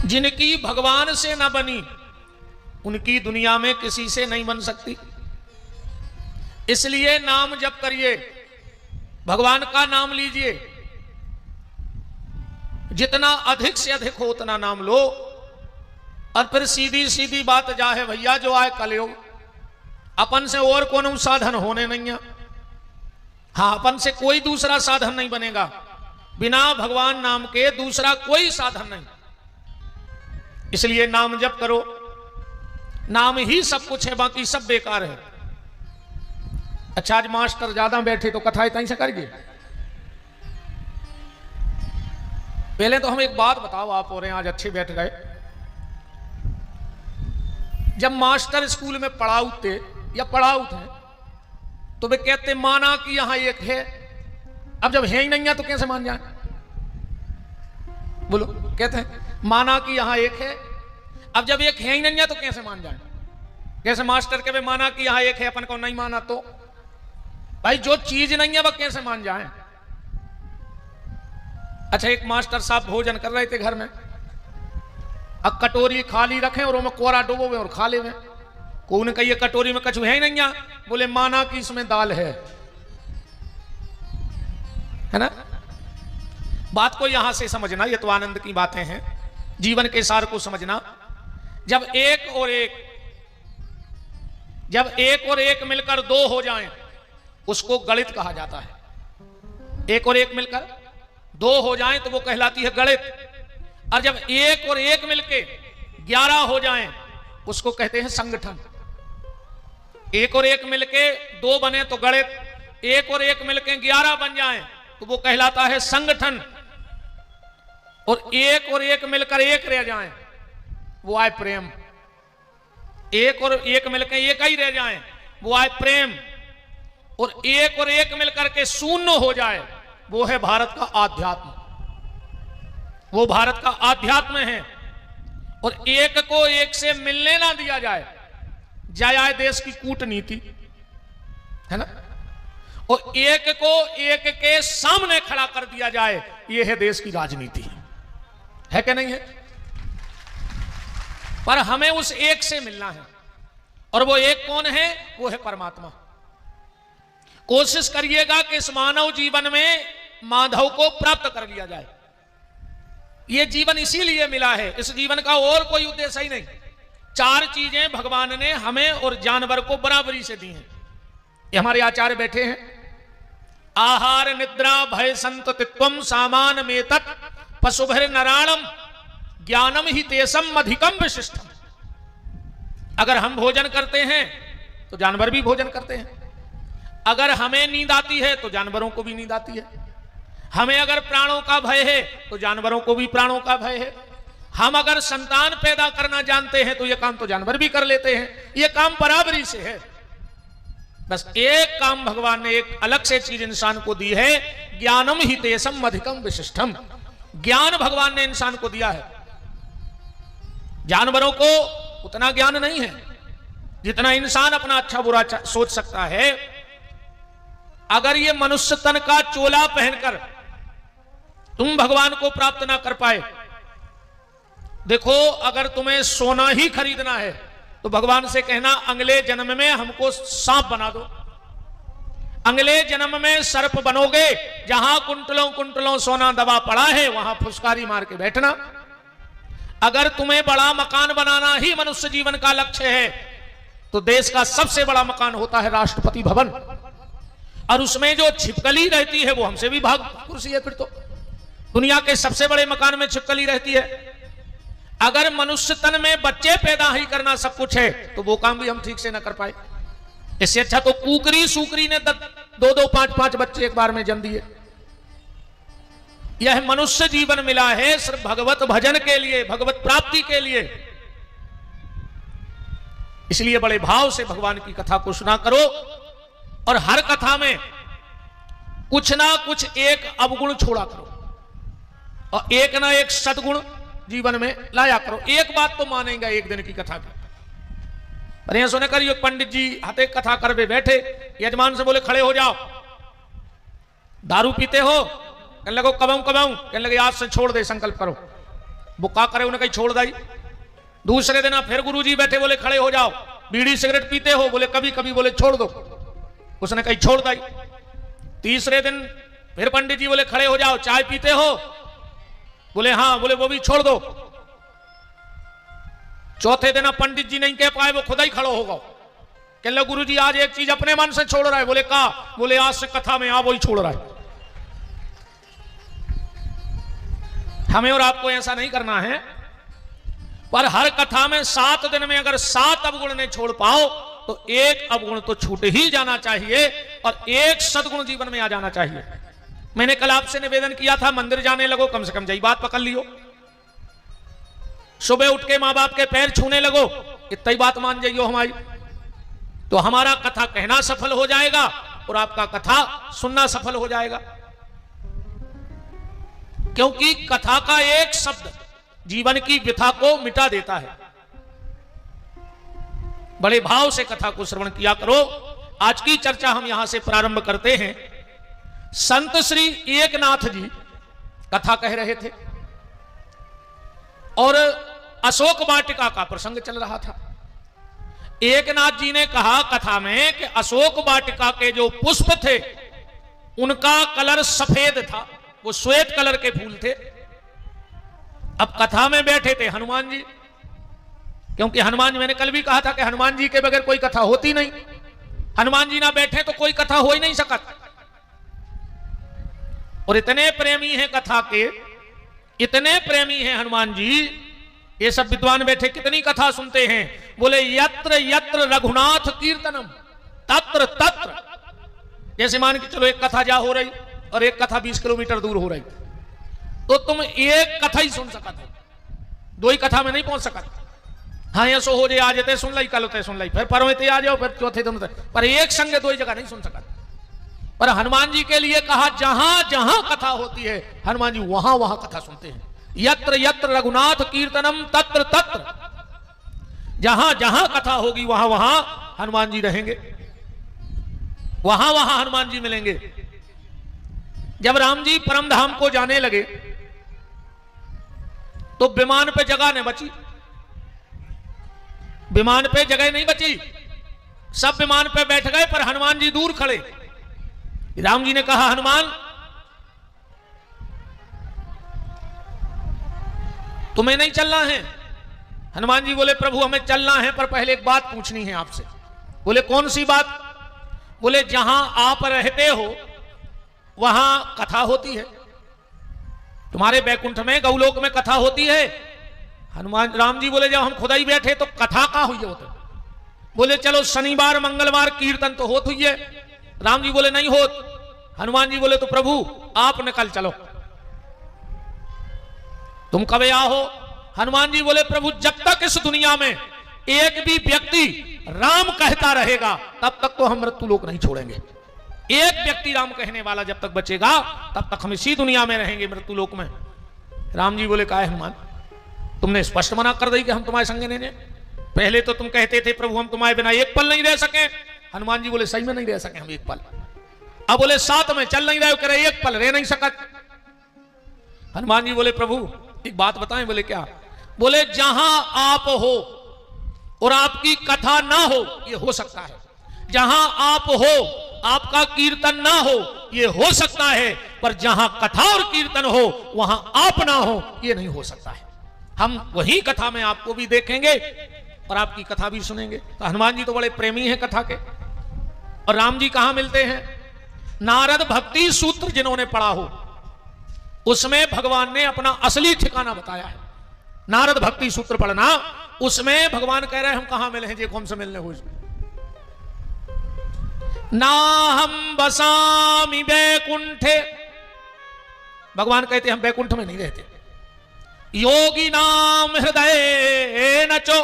जिनकी भगवान से न बनी उनकी दुनिया में किसी से नहीं बन सकती। इसलिए नाम जप करिए, भगवान का नाम लीजिए, जितना अधिक से अधिक हो उतना नाम लो। और फिर सीधी सीधी बात जा है भैया, जो आए कलयुग, अपन से और कोनो साधन होने नहीं है। हाँ, अपन से कोई दूसरा साधन नहीं बनेगा, बिना भगवान नाम के दूसरा कोई साधन नहीं। इसलिए नाम जप करो, नाम ही सब कुछ है, बाकी सब बेकार है। अच्छा, आज मास्टर ज्यादा बैठे तो कथा इतना से करिए। पहले तो हम एक बात बताओ, आप हो रहे हैं आज अच्छे बैठ गए। जब मास्टर स्कूल में पढ़ाते या पढ़ाउत हैं तो वे कहते माना कि यहां एक है। अब जब है ही नहीं है तो कैसे मान जाए? बोलो, कहते हैं माना कि यहां एक है। अब जब एक है ही नहीं है तो कैसे मान जाए? कैसे मास्टर के वे माना कि यहां एक है, अपन को नहीं माना तो भाई जो चीज नहीं है वह कैसे मान जाए? अच्छा, एक मास्टर साहब भोजन कर रहे थे घर में, अब कटोरी खाली रखें और उसमें कोरा डुबोवे और खा ले में। को ने कही कटोरी में कछु है ही नहीं है, बोले माना कि इसमें दाल है ना। बात को यहां से समझना, ये तो आनंद की बातें हैं, जीवन के सार को समझना। जब एक और एक मिलकर दो हो जाएं उसको गणित कहा जाता है। एक और एक मिलकर दो हो जाएं तो वो कहलाती है गणित। और जब एक और एक मिलके 11 हो जाएं उसको कहते हैं संगठन। एक और एक मिलके दो बने तो गणित, एक और एक मिलके 11 बन जाएं तो वो कहलाता है संगठन। और एक मिलकर एक रह जाएं वो आए प्रेम। एक और एक मिलकर एक ही रह जाएं वो आए प्रेम। और एक मिलकर के शून्य हो जाए वो है भारत का आध्यात्म। वो भारत का आध्यात्म है। और एक को एक से मिलने ना दिया जाए, जाए देश की कूटनीति है ना। और एक को एक के सामने खड़ा कर दिया जाए, यह है देश की राजनीति, है कि नहीं है? पर हमें उस एक से मिलना है, और वो एक कौन है? वो है परमात्मा। कोशिश करिएगा कि इस मानव जीवन में माधव को प्राप्त कर लिया जाए। यह जीवन इसीलिए मिला है, इस जीवन का और कोई उद्देश्य ही नहीं। 4 चीजें भगवान ने हमें और जानवर को बराबरी से दी हैं। ये हमारे आचार्य बैठे हैं। आहार निद्रा भय संततित्वम सामान मेतत् पशुभर नराणम ज्ञानम ही तेसम अधिकम विशिष्टम। अगर हम भोजन करते हैं तो जानवर भी भोजन करते हैं। अगर हमें नींद आती है तो जानवरों को भी नींद आती है। हमें अगर प्राणों का भय है तो जानवरों को भी प्राणों का भय है। हम अगर संतान पैदा करना जानते हैं तो यह काम तो जानवर भी कर लेते हैं। यह काम बराबरी से है। बस एक काम भगवान ने एक अलग से चीज इंसान को दी है, ज्ञानम ही तेसम अधिकम विशिष्टम। ज्ञान भगवान ने इंसान को दिया है। जानवरों को उतना ज्ञान नहीं है जितना इंसान अपना अच्छा बुरा सोच सकता है। अगर ये मनुष्य तन का चोला पहनकर तुम भगवान को प्राप्त ना कर पाए, देखो अगर तुम्हें सोना ही खरीदना है तो भगवान से कहना अगले जन्म में हमको सांप बना दो। अगले जन्म में सर्प बनोगे, जहां कुंटलों कुंटलों सोना दबा पड़ा है वहां फुसकारी मार के बैठना। अगर तुम्हें बड़ा मकान बनाना ही मनुष्य जीवन का लक्ष्य है तो देश का सबसे बड़ा मकान होता है राष्ट्रपति भवन, और उसमें जो छिपकली रहती है वो हमसे भी भाग कुर्सी है। फिर तो दुनिया के सबसे बड़े मकान में छिपकली रहती है। अगर मनुष्य तन में बच्चे पैदा ही करना सब कुछ है तो वो काम भी हम ठीक से ना कर पाए। इससे अच्छा तो कुकरी सुकरी ने 2-2 5-5 बच्चे एक बार में जन्म दिए। यह मनुष्य जीवन मिला है सिर्फ भगवत भजन के लिए, भगवत प्राप्ति के लिए। इसलिए बड़े भाव से भगवान की कथा को सुना करो, और हर कथा में कुछ ना कुछ एक अवगुण छोड़ा करो और एक ना एक सद्गुण जीवन में लाया करो। एक बात तो मानेगा एक दिन की कथा की। पर यहां सुने करिए, पंडित जी हाथे कथा कर बैठे, यजमान से बोले खड़े हो जाओ। दारू पीते हो? कहने लगो कबाऊं कबाऊं। कहने लगे आज से छोड़ दे, संकल्प करो। बुक्का करे उन्हें कहीं छोड़ दाई। दूसरे दिन फिर गुरुजी बैठे, बोले खड़े हो जाओ, बीड़ी सिगरेट पीते हो? बोले कभी कभी। बोले छोड़ दो, उसने कहीं छोड़ दाई। तीसरे दिन फिर पंडित जी बोले खड़े हो जाओ, चाय पीते हो? बोले हाँ। बोले वो भी छोड़ दो। चौथे दिन पंडित जी नहीं कह पाए, वो खुदा ही खड़ो होगा, कह लो गुरुजी आज एक चीज अपने मन से छोड़ रहा है। बोले कहा? बोले आज से कथा में आप वही छोड़ रहा है। हमें और आपको ऐसा नहीं करना है, पर हर कथा में 7 दिन में अगर 7 अवगुण नहीं छोड़ पाओ तो एक अवगुण तो छूट ही जाना चाहिए और एक सद्गुण जीवन में आ जाना चाहिए। मैंने कल आपसे निवेदन किया था, मंदिर जाने लगो, कम से कम यही बात पकड़ लियो। सुबह उठ के मां बाप के पैर छूने लगो, इतना ही बात मान जाइयो हमारी, तो हमारा कथा कहना सफल हो जाएगा और आपका कथा सुनना सफल हो जाएगा। क्योंकि कथा का एक शब्द जीवन की व्यथा को मिटा देता है। बड़े भाव से कथा को श्रवण किया करो। आज की चर्चा हम यहां से प्रारंभ करते हैं। संत श्री एकनाथ जी कथा कह रहे थे और अशोक वाटिका का प्रसंग चल रहा था। एकनाथ जी ने कहा कथा में कि अशोक वाटिका के जो पुष्प थे उनका कलर सफेद था, वो श्वेत कलर के फूल थे। अब कथा में बैठे थे हनुमान जी, क्योंकि हनुमान जी, मैंने कल भी कहा था कि हनुमान जी के बगैर कोई कथा होती नहीं। हनुमान जी ना बैठे तो कोई कथा हो ही नहीं सकती। और इतने प्रेमी हैं कथा के, इतने प्रेमी हैं हनुमान जी, ये सब विद्वान बैठे कितनी कथा सुनते हैं। बोले यत्र यत्र रघुनाथ कीर्तनम तत्र तत्र, जैसे मान के चलो एक कथा जा हो रही और एक कथा 20 किलोमीटर दूर हो रही, तो तुम एक कथा ही सुन सकते, दो ही कथा में नहीं पहुंच सकते। हाँ ऐसो हो जाए, आज ते सुन लाई, कल ते सुन लाई, फिर परवेते आ जाओ, फिर चौथे दिन, पर एक संग दो ही जगह नहीं सुन सकते। पर हनुमान जी के लिए कहा जहां जहां कथा होती है हनुमान जी वहां वहां कथा सुनते हैं। यत्र यत्र रघुनाथ कीर्तनम तत्र तत्र, जहां जहां कथा होगी वहां वहां हनुमान जी रहेंगे, वहां वहां हनुमान जी मिलेंगे। जब राम जी परम धाम को जाने लगे तो विमान पे जगह नहीं बची, विमान पे जगह नहीं बची, सब विमान पे बैठ गए पर हनुमान जी दूर खड़े। राम जी ने कहा हनुमान तुम्हें नहीं चलना है? हनुमान जी बोले प्रभु हमें चलना है, पर पहले एक बात पूछनी है आपसे। बोले कौन सी बात? बोले जहां आप रहते हो वहां कथा होती है, तुम्हारे बैकुंठ में गौलोक में कथा होती है। हनुमान राम जी बोले जब हम खुदा ही बैठे तो कथा कहां हुई होते? बोले चलो शनिवार मंगलवार कीर्तन तो होत हुई है। राम जी बोले नहीं होत। हनुमान जी बोले तो प्रभु आप निकल चलो, तुम कब आओ? हनुमान जी बोले प्रभु जब तक इस दुनिया में एक भी व्यक्ति राम कहता रहेगा तब तक तो हम मृत्यु लोक नहीं छोड़ेंगे। एक व्यक्ति राम कहने वाला जब तक बचेगा तब तक हम इसी दुनिया में रहेंगे, मृत्यु लोक में। राम जी बोले काहे हनुमान, तुमने स्पष्ट मना कर दी कि हम तुम्हारे संग नहीं। पहले तो तुम कहते थे प्रभु हम तुम्हारे बिना एक पल नहीं रह सके। हनुमान जी बोले सही में नहीं रह सके हम एक पल। अब बोले साथ में चल नहीं रहे, कह रहे एक पल रह नहीं सकत। हनुमान जी बोले प्रभु एक बात बताएं। बोले क्या? बोले जहां आप हो और आपकी कथा ना हो ये हो सकता है, जहां आप हो आपका कीर्तन ना हो ये हो सकता है, पर जहां कथा और कीर्तन हो वहां आप ना हो ये नहीं हो सकता है। हम वही कथा में आपको भी देखेंगे और आपकी कथा भी सुनेंगे। तो हनुमान जी तो बड़े प्रेमी हैं कथा के। और राम जी कहां मिलते हैं? नारद भक्ति सूत्र जिन्होंने पढ़ा हो उसमें भगवान ने अपना असली ठिकाना बताया है। नारद भक्ति सूत्र पढ़ना, उसमें भगवान कह रहे हैं हम कहां मिले हैं, देखो हमसे मिलने हो। ना हम बसामि बैकुंठे, भगवान कहते हम बैकुंठ में नहीं रहते। योगी नाम हृदय नचो,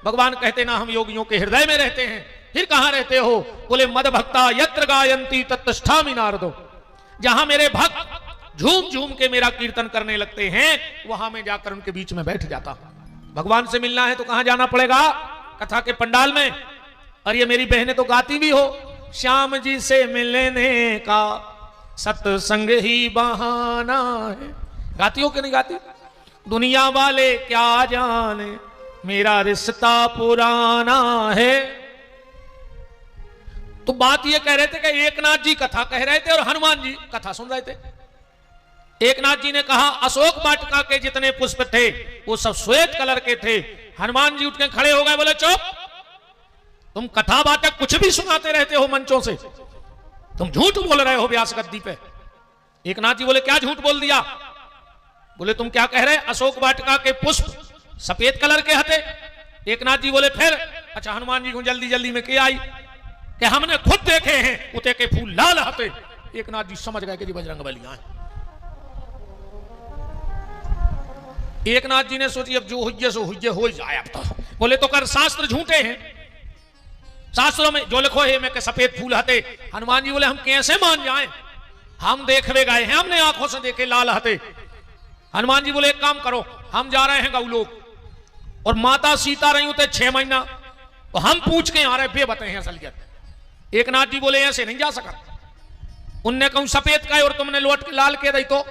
भगवान कहते ना हम योगियों के हृदय में रहते हैं। फिर कहां रहते हो? बोले मद भक्ता यत्र गायंती तत्ष्ठामि नारदो, जहां मेरे भक्त झूम झूम के मेरा कीर्तन करने लगते हैं वहां मैं जाकर उनके बीच में बैठ जाता हूं। भगवान से मिलना है तो कहां जाना पड़ेगा? कथा के पंडाल में। और ये मेरी बहनें तो गाती भी हो, श्याम जी से मिलने का सत्संग ही बहाना है। गाती हो कि नहीं गाती? दुनिया वाले क्या जाने मेरा रिश्ता पुराना है। तो बात ये कह रहे थे कि एकनाथ जी कथा कह रहे थे और हनुमान जी कथा सुन रहे थे। एकनाथ जी ने कहा अशोक वाटिका के जितने पुष्प थे वो सब श्वेत कलर के थे। हनुमान जी उठ के खड़े हो गए, बोले चुप, तुम कथा वाचक कुछ भी सुनाते रहते हो मंचों से, तुम झूठ बोल रहे हो व्यास गद्दी पे। एकनाथ जी बोले क्या झूठ बोल दिया? बोले तुम क्या कह रहे, अशोक वाटिका के पुष्प सफेद कलर के हते। एकनाथ जी बोले फिर? अच्छा हनुमान जी को जल्दी जल्दी में क्या आई कि हमने खुद देखे हैं उते के फूल लाल हते। एकनाथ जी समझ गए कि जी बजरंगबलियां हैं। एकनाथ जी ने सोची अब जो हुई सो हुई हो जाए अब तो। बोले तो कर शास्त्र झूठे हैं, शास्त्रों में जो लिखो है मैं के सफेद फूल हते। हनुमान जी बोले हम कैसे मान जाएं, हम देखवे गए हैं, हमने आंखों से देखे लाल हते। हनुमान जी बोले एक काम करो, हम जा रहे हैं गौलोक और माता सीता रही होते 6 महीना, तो हम पूछ के आ रहे बे बताए हैं असलियत। एकनाथ जी बोले ऐसे नहीं जा सका, उनने कहूं सफेद का और तुमने लौट के लाल कह रही। तो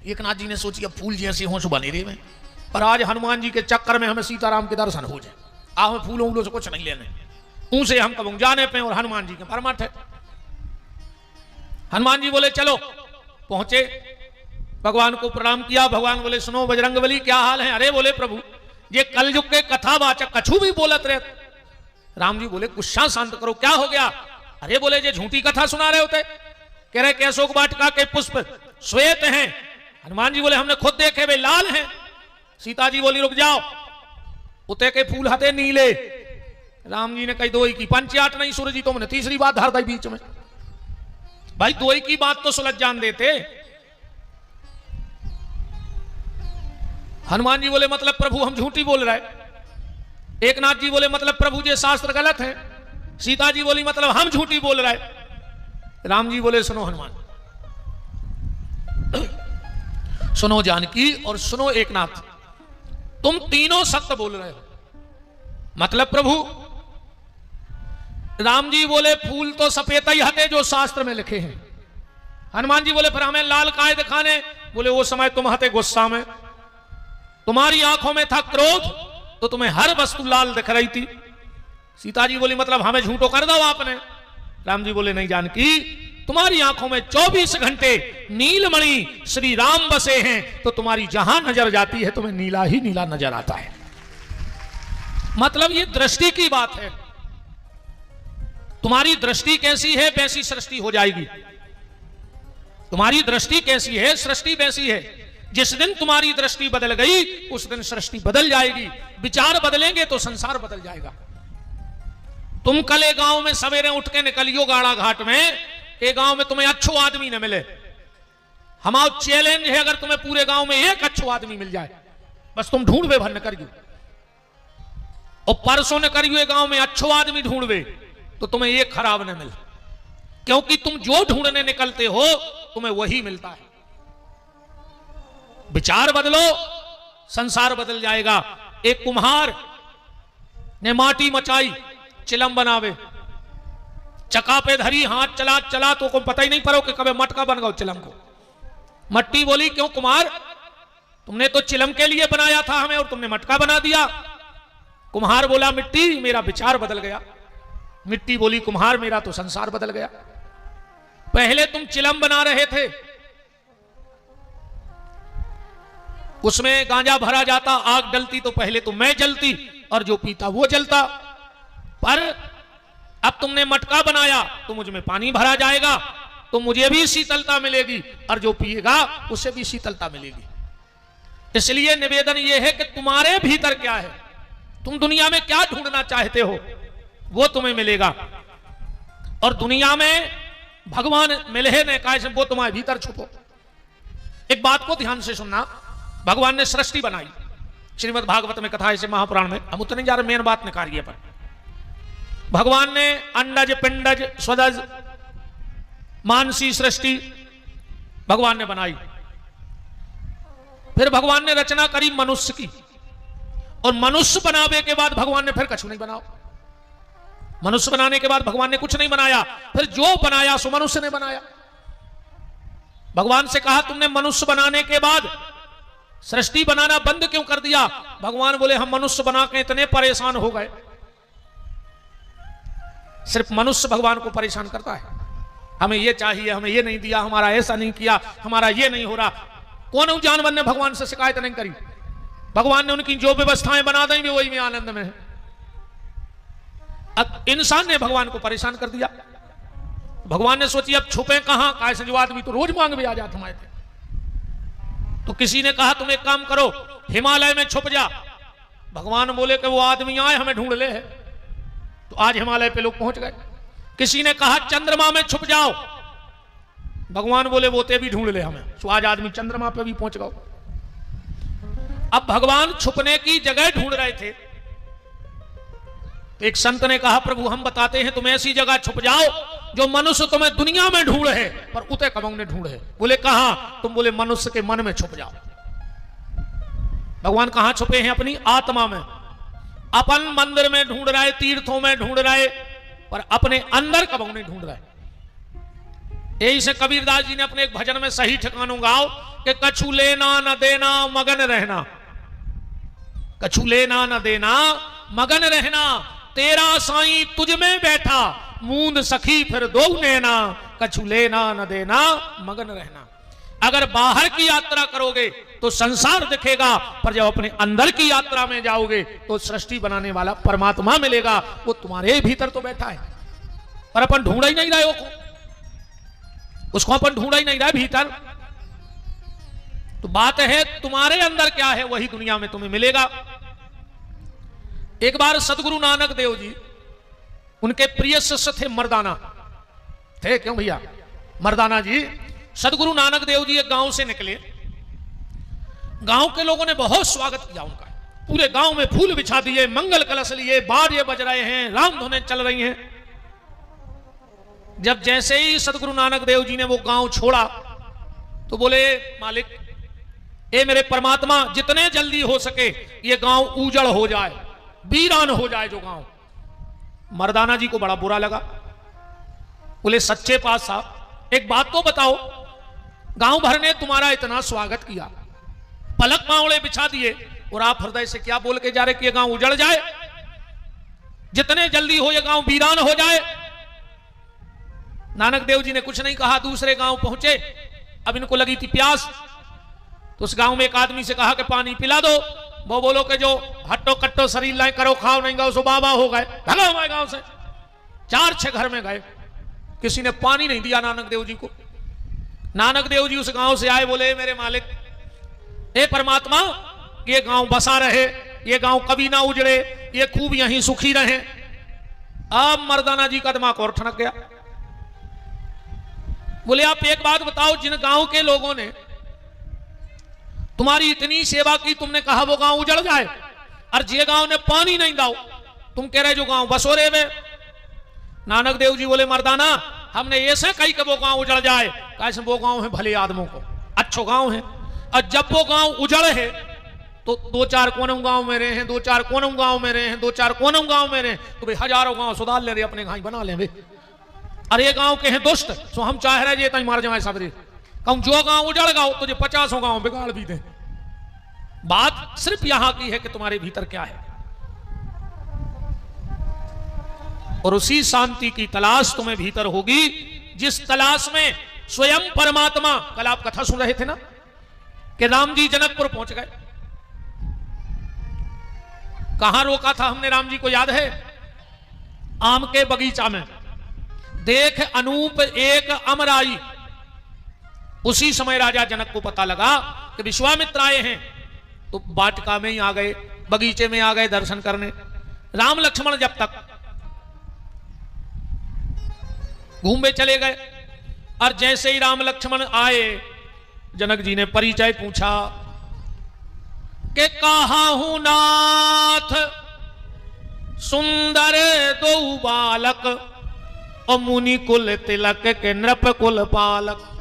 एकनाथ जी ने सोची अब फूल जैसे होश बने रहे में, पर आज हनुमान जी के चक्कर में हमें सीताराम के दर्शन हो जाए। हमें फूलों वूलों से कुछ नहीं लेने, उनसे हम कब जाने पे और हनुमान जी के परमार्थ है। हनुमान जी बोले चलो, पहुंचे, भगवान को प्रणाम किया। भगवान बोले सुनो बजरंगबली क्या हाल है? अरे बोले प्रभु ये कलयुग के कथावाचक कछु भी बोलत रहे। राम जी बोले गुस्सा शांत करो, क्या हो गया? अरे बोले ये झूठी कथा सुना रहे होते, कह रहे कि अशोक वाटिका के पुष्प श्वेत हैं। हनुमान जी बोले हमने खुद देखे वे लाल हैं। सीता जी बोली रुक जाओ, उते के फूल हते नीले। राम जी ने कही दो ही की पंचाट नहीं सूर्य जी, तुमने तीसरी बात धर दी बीच में। भाई दो ही की बात तो सुलझ जान देते। हनुमान जी बोले मतलब प्रभु हम झूठी बोल रहे। एकनाथ जी बोले मतलब प्रभु जी शास्त्र गलत है। सीता जी बोली मतलब हम झूठी बोल रहे। राम जी बोले सुनो हनुमान, सुनो जानकी और सुनो एकनाथ, तुम तीनों सत्य बोल रहे हो। मतलब प्रभु? राम जी बोले फूल तो सफेद ही हते जो शास्त्र में लिखे हैं। हनुमान जी बोले फिर हमें लाल काय दिखाने? बोले वो समय तुम हते गुस्सा में, तुम्हारी आंखों में था क्रोध, तो तुम्हें हर वस्तु लाल दिख रही थी। सीता जी बोली मतलब हमें झूठो कर दो आपने। राम जी बोले नहीं जानकी, तुम्हारी आंखों में 24 घंटे नीलमणि श्री राम बसे हैं, तो तुम्हारी जहां नजर जाती है तुम्हें नीला ही नीला नजर आता है। मतलब ये दृष्टि की बात है, तुम्हारी दृष्टि कैसी है वैसी सृष्टि हो जाएगी। तुम्हारी दृष्टि कैसी है सृष्टि वैसी है। जिस दिन तुम्हारी दृष्टि बदल गई उस दिन सृष्टि बदल जाएगी। विचार बदलेंगे तो संसार बदल जाएगा। तुम कल एक गांव में सवेरे उठ के निकलियो गाड़ा घाट में, एक गांव में तुम्हें अच्छो आदमी न मिले। हमारा चैलेंज है अगर तुम्हें पूरे गांव में एक अच्छो आदमी मिल जाए, बस तुम ढूंढवे भर न करियो। और परसों न करियो गांव में अच्छो आदमी ढूंढवे तो तुम्हें एक खराब न मिले, क्योंकि तुम जो ढूंढने निकलते हो तुम्हें वही मिलता है। विचार बदलो संसार बदल जाएगा। एक कुम्हार ने माटी मचाई चिलम बनावे, चका पे धरी हाथ चला चला तो को पता ही नहीं पड़ो कि कभी मटका बन गया चिलम को। मट्टी बोली क्यों कुम्हार, तुमने तो चिलम के लिए बनाया था हमें और तुमने मटका बना दिया। कुम्हार बोला मिट्टी मेरा विचार बदल गया। मिट्टी बोली कुम्हार मेरा तो संसार बदल गया। पहले तुम चिलम बना रहे थे, उसमें गांजा भरा जाता, आग डलती तो पहले तो मैं जलती और जो पीता वो जलता। पर अब तुमने मटका बनाया तो मुझ में पानी भरा जाएगा तो मुझे भी शीतलता मिलेगी और जो पिएगा उसे भी शीतलता मिलेगी। इसलिए निवेदन यह है कि तुम्हारे भीतर क्या है, तुम दुनिया में क्या ढूंढना चाहते हो वो तुम्हें मिलेगा। और दुनिया में भगवान मिले न कैसे वो तुम्हारे भीतर छुपो। एक बात को ध्यान से सुनना, भगवान ने सृष्टि बनाई, श्रीमद् भागवत में कथा है, इसे महापुराण में, हम उतने जा रहे मेन बात निकालिए। पर भगवान ने अंडज पिंडज स्वदज मानसी सृष्टि भगवान ने बनाई। फिर भगवान ने रचना करी मनुष्य की, और मनुष्य बनावे के बाद भगवान ने फिर कछु नहीं बनाओ। मनुष्य बनाने के बाद भगवान ने कुछ नहीं बनाया, फिर जो बनाया सो मनुष्य ने बनाया। भगवान से कहा तुमने मनुष्य बनाने के बाद सृष्टि बनाना बंद क्यों कर दिया? भगवान बोले हम मनुष्य बना के इतने परेशान हो गए। सिर्फ मनुष्य भगवान को परेशान करता है, हमें ये चाहिए, हमें ये नहीं दिया, हमारा ऐसा नहीं किया, हमारा ये नहीं हो रहा। कौन उन जानवर ने भगवान से शिकायत नहीं करी? भगवान ने उनकी जो व्यवस्थाएं बना दी वही में आनंद में है। अब इंसान ने भगवान को परेशान कर दिया। भगवान ने सोची अब छुपे कहां, कैसे जो आदमी तो रोज मांग भी आ जाते हमारे थे। तो किसी ने कहा तुम एक काम करो, हिमालय में छुप जा। भगवान बोले कि वो आदमी आए हमें ढूंढ ले है। तो आज हिमालय पे लोग पहुंच गए। किसी ने कहा चंद्रमा में छुप जाओ। भगवान बोले वो ते भी ढूंढ ले हमें। तो आज आदमी चंद्रमा पे भी पहुंच गए। अब भगवान छुपने की जगह ढूंढ रहे थे। तो एक संत ने कहा प्रभु हम बताते हैं तुम ऐसी जगह छुप जाओ जो मनुष्य तुम्हें दुनिया में ढूंढ है पर उते कबंग ने ढूंढ है। बोले कहां? तुम बोले मनुष्य के मन में छुप जाओ। भगवान कहां छुपे हैं? अपनी आत्मा में। अपन मंदिर में ढूंढ रहे, तीर्थों में ढूंढ रहे, पर अपने अंदर कबंग नहीं ढूंढ रहे। यही से कबीरदास जी ने अपने एक भजन में सही ठिकानों गाओ कि कछु लेना न देना मगन रहना, कछु लेना न देना मगन रहना, तेरा साईं तुझ में बैठा मूंद सखी फिर दो नैना, कछु लेना न देना मगन रहना। अगर बाहर की यात्रा करोगे तो संसार दिखेगा, पर जब अपने अंदर की यात्रा में जाओगे तो सृष्टि बनाने वाला परमात्मा मिलेगा। वो तुम्हारे भीतर तो बैठा है पर अपन ढूंढ ही नहीं रहे उसको अपन ढूंढ ही नहीं रहे भीतर। तो बात है तुम्हारे अंदर क्या है वही दुनिया में तुम्हें मिलेगा। एक बार सदगुरु नानक देव जी, उनके प्रिय शिष्य थे मर्दाना थे। क्यों भैया? मर्दाना जी, सदगुरु नानक देव जी एक गांव से निकले। गांव के लोगों ने बहुत स्वागत किया उनका। पूरे गांव में फूल बिछा दिए, मंगल कलश लिए, बाजे बज रहे हैं, राम धुनें चल रही हैं। जब जैसे ही सदगुरु नानक देव जी ने वो गांव छोड़ा तो बोले मालिक ए मेरे परमात्मा, जितने जल्दी हो सके ये गांव उजड़ हो जाए, वीरान हो जाए जो गांव। मर्दाना जी को बड़ा बुरा लगा। बोले सच्चे पातशाह एक बात तो बताओ, गांव भर ने तुम्हारा इतना स्वागत किया, पलक पावड़े बिछा दिए, और आप हृदय से क्या बोल के जा रहे कि ये गांव उजड़ जाए, जितने जल्दी हो ये गांव वीरान हो जाए। नानक देव जी ने कुछ नहीं कहा। दूसरे गांव पहुंचे। अब इनको लगी थी प्यास, तो उस गांव में एक आदमी से कहा कि पानी पिला दो। वो बोलो कि जो हट्टो कट्टो शरीर लाए करो खाओ नहीं गए, सो बाबा हो गए, भगा हमारे गांव से। 4-6 घर में गए, किसी ने पानी नहीं दिया नानक देव जी को। नानक देव जी उस गांव से आए, बोले मेरे मालिक हे परमात्मा, ये गांव बसा रहे, ये गांव कभी ना उजड़े, ये खूब यहीं सुखी रहे। अब मर्दाना जी का दिमाग और ठनक गया। बोले आप एक बात बताओ, जिन गांव के लोगों ने तुम्हारी इतनी सेवा की, तुमने कहा वो गांव उजड़ जाए, और जे गांव ने पानी नहीं दाओ, तुम कह रहे जो गांव बसोरे में। नानक देव जी बोले मर्दाना, हमने ऐसे कही कि वो गांव उजड़ जाए, कैसे वो गांव है भले आदमों को, अच्छो गांव है। और जब वो गांव उजड़ है तो 2-4 कोनों गांव में रहे हैं, 2-4 कोनों गांव में रहे हैं, 2-4 कोनों गांव में रहे, तो भाई हजारों गांव सुधार ले रहे, अपने गांव बना ले। अरे गांव के हैं दुष्ट, सो हम चाह रहे ये मार जाए सबरे। कहूं जो गांव उजड़ गाओ तुझे 50 गांव बिगाड़ भी दे। बात सिर्फ यहां की है कि तुम्हारे भीतर क्या है, और उसी शांति की तलाश तुम्हें भीतर होगी, जिस तलाश में स्वयं परमात्मा। कल आप कथा सुन रहे थे ना कि राम जी जनकपुर पहुंच गए। कहां रोका था हमने राम जी को याद है? आम के बगीचा में। देख अनूप एक अमराई। उसी समय राजा जनक को पता लगा कि विश्वामित्र आए हैं, तो वाटिका में ही आ गए, बगीचे में आ गए दर्शन करने। राम लक्ष्मण जब तक घूमे चले गए, और जैसे ही राम लक्ष्मण आए, जनक जी ने परिचय पूछा कि कहा हूं नाथ सुंदर दो बालक, और मुनि कुल तिलक के नृप कुल पालक।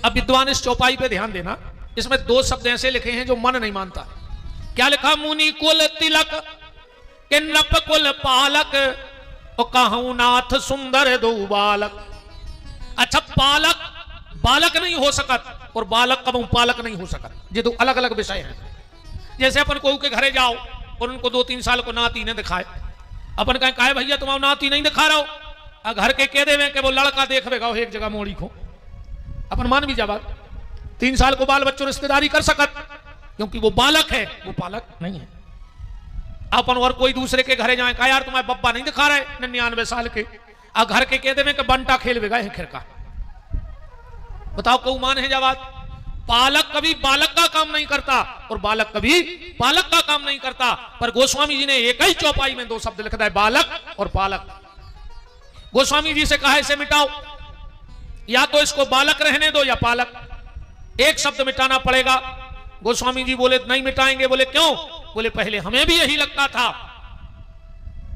अब विद्वान इस चौपाई पे ध्यान देना, इसमें 2 शब्द ऐसे लिखे हैं जो मन नहीं मानता। क्या लिखा? मुनि कुल तिलक के नृप कुल पालक, और कहूं नाथ सुंदर दो बालक। अच्छा, पालक बालक नहीं हो सकत, और बालक कब पालक नहीं हो सकत। ये तो अलग अलग विषय है। जैसे अपन कोई के घरे जाओ और उनको 2-3 साल को नाती ने दिखाए, अपन कहें काहे भैया तुम्हारा नाती नहीं दिखा रहा हो, घर के कह देवे कि वो लड़का देखवेगा एक जगह मोड़ी को, अपन मान भी जावा 3 साल को बाल बच्चों रिश्तेदारी कर सकत, क्योंकि वो बालक है, वो पालक नहीं है। अपन और कोई दूसरे के घरे जाए, कहा यार तुम्हारे बब्बा नहीं दिखा रहे 99 साल के, घर के कह देवे कि बंटा खेलवेगा है खिरका। बताओ कौ मान है जवाब। पालक कभी बालक का काम नहीं करता और बालक कभी पालक का काम नहीं करता। पर गोस्वामी जी ने एक ही चौपाई में 2 शब्द लिखा है, बालक और पालक। गोस्वामी जी से कहा इसे मिटाओ, या तो इसको बालक रहने दो या पालक, एक शब्द मिटाना पड़ेगा। गोस्वामी जी बोले नहीं मिटाएंगे। बोले क्यों? बोले पहले हमें भी यही लगता था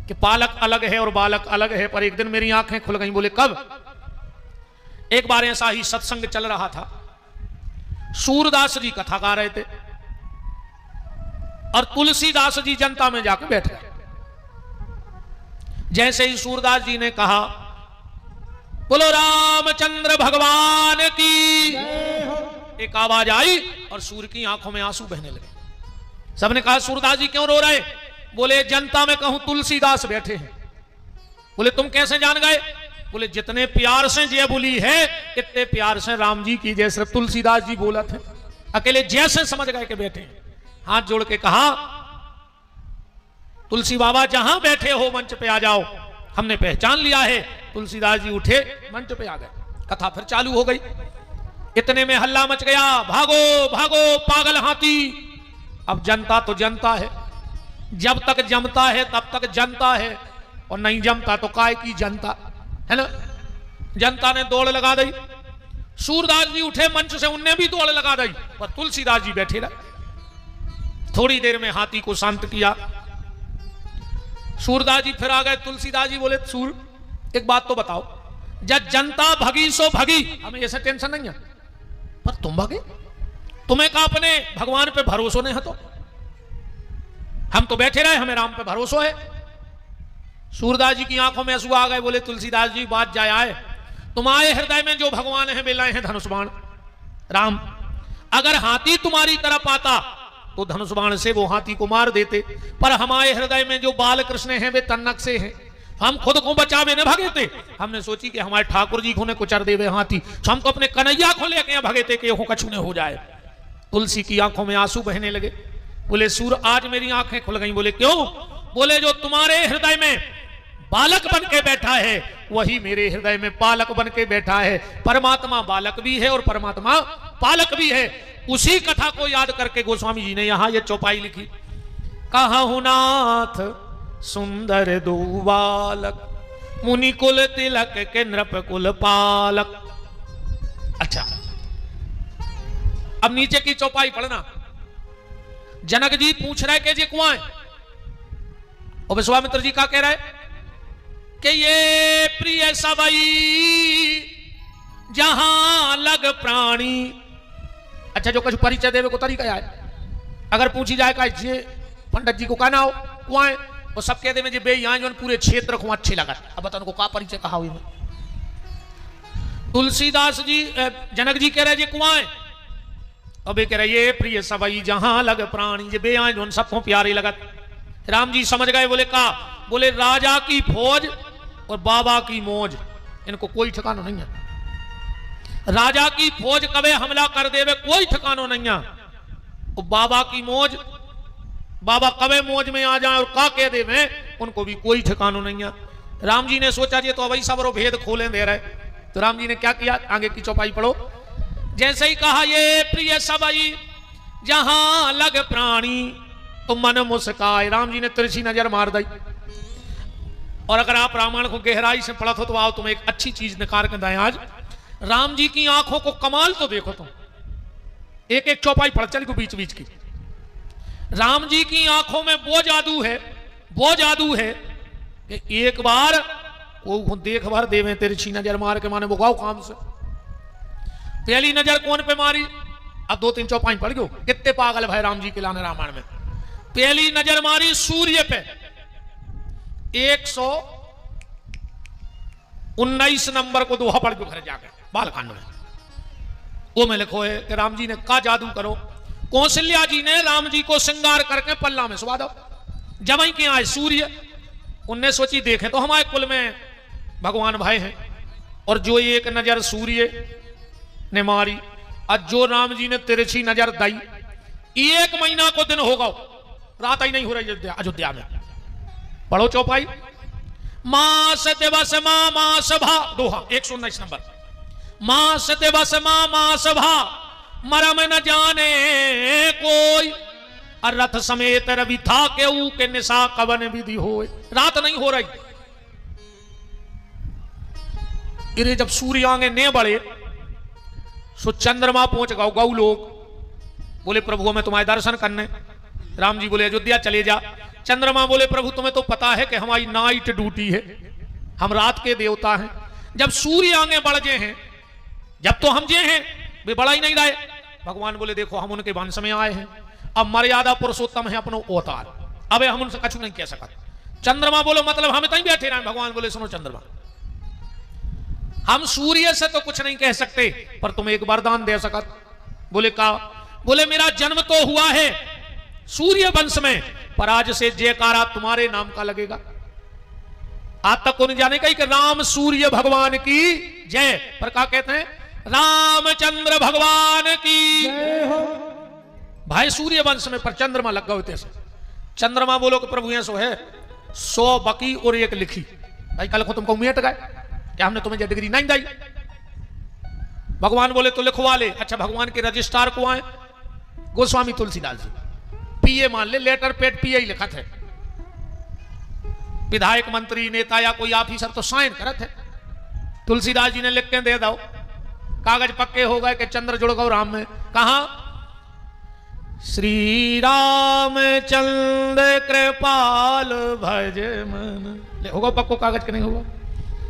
कि पालक अलग है और बालक अलग है, पर एक दिन मेरी आंखें खुल गई। बोले कब? एक बार ऐसा ही सत्संग चल रहा था, सूरदास जी कथा गा रहे थे और तुलसीदास जी जनता में जाकर बैठ गए। जैसे ही सूरदास जी ने कहा बोलो रामचंद्र भगवान की, एक आवाज आई और सूर की आंखों में आंसू बहने लगे। सबने कहा सूरदास जी क्यों रो रहे? बोले जनता में कहूं तुलसीदास बैठे हैं। बोले तुम कैसे जान गए? बोले जितने प्यार से जय बोली है इतने प्यार से राम जी की जय सिर्फ तुलसीदास जी बोला थे। अकेले जैसे समझ गए कि बैठे हैं। हाथ जोड़ के कहा तुलसी बाबा जहां बैठे हो मंच पे आ जाओ, हमने पहचान लिया है। तुलसीदास जी उठे मंच पे आ गए, कथा फिर चालू हो गई। इतने में हल्ला मच गया, भागो भागो पागल हाथी। अब जनता तो जनता है, जब तक जमता है तब तक जनता है, और नहीं जमता तो काय की जनता है ना। जनता ने दौड़ लगा दी, सूरदास जी उठे मंच से, उनने भी दौड़ लगा दी, पर तुलसीदास जी बैठे रहे। थोड़ी देर में हाथी को शांत किया, सूरदास जी फिर आ गए। तुलसीदास जी बोले सूर एक बात तो बताओ, जब जनता भगी सो भगी, हमें ऐसा टेंशन नहीं है, पर तुम भगे, तुम्हें कहा अपने भगवान पे भरोसा नहीं है, तो हम तो बैठे रहे, हमें राम पे भरोसा है। सूरदास जी की आंखों में आंसू आ गए। बोले तुलसीदास जी बात जाए आए, तुम्हारे हृदय में जो भगवान है मिलाए हैं धनुष बाण राम। अगर हाथी तुम्हारी तरफ आता तो धनुष बाण से वो हाथी को मार देते, पर हमारे हृदय में जो बाल कृष्ण हैं वे तन्नक से हैं, हम खुद को बचावे न भगे थे। हमने सोची कि हमारे ठाकुर जी को ने कुचर देवे हाथी, तो हमको अपने कन्हैया को लेके भगे थे कि हो कछु न हो जाए। तुलसी की आंखों में आंसू बहने लगे। बोले सूर आज मेरी आंखें खुल गई। बोले क्यों? बोले जो तुम्हारे हृदय में बालक बन के बैठा है वही मेरे हृदय में पालक बन के बैठा है। परमात्मा बालक भी है और परमात्मा पालक भी है। उसी कथा को याद करके गोस्वामी जी ने यहां ये चौपाई लिखी, कहु नाथ सुंदर दो बालक, मुनि कुल तिलक के नृप कुल पालक। अच्छा, अब नीचे की चौपाई पढ़ना। जनक जी पूछ रहे कि जी कुआं, और विश्वामित्र जी का कह रहा है कि ये प्रिय सबई जहां लग प्राणी। अच्छा, जो कुछ परिचय देवे को तरीका है, अगर पूछी जाए का ये पंडित जी को कहना हो कुआं, वो सब कह देवे जी बे यहाँ जो पूरे क्षेत्र को अच्छे लगा। अब बताओ उनको का परिचय कहा हुई में। तुलसीदास जी जनक जी कह रहे जी कुआं, अब कह रहे ये प्रिय सबई जहां लग प्राणी, ये बे यहाँ जो सबको प्यारे लगत। राम जी समझ गए। बोले का? बोले राजा की फौज और बाबा की मौज, इनको कोई ठिकाना नहीं है। राजा की फौज कभी हमला कर देवे कोई ठिकाना नहीं है, और बाबा की मौज, बाबा कभी मौज में आ जाए और का कह देवे उनको भी कोई ठिकाना नहीं है। राम जी ने सोचा जी तो वही सबरो भेद खोले दे रहे, तो राम जी ने क्या किया? आगे की चौपाई पढ़ो। जैसे ही कहा ये प्रिय सबई जहां लग प्राणी, तो मन मुस्काए। राम जी ने तिरछी नजर मार दी। और अगर आप रामायण को गहराई से पढ़त हो तो आओ तुम्हें एक अच्छी चीज निकाल के दें। आज राम जी की आंखों को कमाल तो देखो तुम, एक एक चौपाई पढ़ चल को बीच बीच की। राम जी की आंखों में वो जादू है, वो जादू है कि एक बार वो देख भर देवे तिरछी नजर मार के माने वो गाओ काम से। पहली नजर कौन पे मारी? अब 2-3 चौपाई पढ़ गयो, कितने पागल भाई राम जी के लाने रामायण में। पहली नजर मारी सूर्य पे, 119 नंबर को दोहा पढ़ के घर जाकर बालकांड में। वो में लिखो है कि राम जी ने का जादू करो। कौशल्या जी ने राम जी को श्रृंगार करके पल्ला में सुवा दो। जब ही के आए सूर्य, उनने सोची देखें तो हमारे कुल में भगवान भाई हैं, और जो एक नजर सूर्य ने मारी और जो राम जी ने तिरछी नजर दाई, 1 महीना को दिन होगा, रात ही नहीं हो रही अयोध्या में। पढ़ो चौपाई। मास दिवस मास भा, दोहा 119 नंबर। मास दिवस मास भा, मरम न जाने कोई, और रथ समेत रवि था के निशा कवन विधि होए। रात नहीं हो रही। इरे जब सूर्य आगे ने बढ़े सो चंद्रमा पहुंच गौ। गौ लोग बोले प्रभु हमें तुम्हारे दर्शन करने। राम जी बोले अयोध्या चले जा। चंद्रमा बोले प्रभु तुम्हें तो पता है कि हमारी नाइट ड्यूटी है, हम रात के देवता हैं। जब सूर्य आगे बढ़ गए हैं, जब तो हम जे हैं वे बढ़ा ही नहीं रहे। भगवान बोले देखो हम उनके वंश में आए हैं, अब मर्यादा पुरुषोत्तम है अपनो अवतार, अब हम उनसे कछु नहीं कह सकते। चंद्रमा बोलो मतलब हम तहीं बैठे रहे। भगवान बोले सुनो चंद्रमा, हम सूर्य से तो कुछ नहीं कह सकते, पर तुम एक वरदान दे सकत। बोले का? बोले मेरा जन्म तो हुआ है सूर्य वंश में, पर आज से जयकारा तुम्हारे नाम का लगेगा। आज तक को नहीं जाने का कि राम सूर्य भगवान की जय, पर क्या कहते हैं? रामचंद्र भगवान की जय हो। भाई सूर्य वंश में पर चंद्रमा लग गए होते से। चंद्रमा बोलो कि प्रभु सो है 100 बकी और 1 लिखी। भाई कल को तुमको मेट गए क्या हमने तुम्हें डिग्री नहीं दी? भगवान बोले तो लिखवा ले। अच्छा भगवान के रजिस्ट्रार को आए गोस्वामी तुलसीदास जी, पीए मान ले, लेटर पेड पीए ही लिखा थे। विधायक मंत्री नेता या कोई ऑफिसर तो साइन करत है। तुलसीदास जी ने लिख के दे दो, कागज पक्के हो गए कि चंद्र जुड़ गौ राम में। कहा? श्री राम चंद्र कृपाल भज मन। होगा पक्को कागज के नहीं होगा?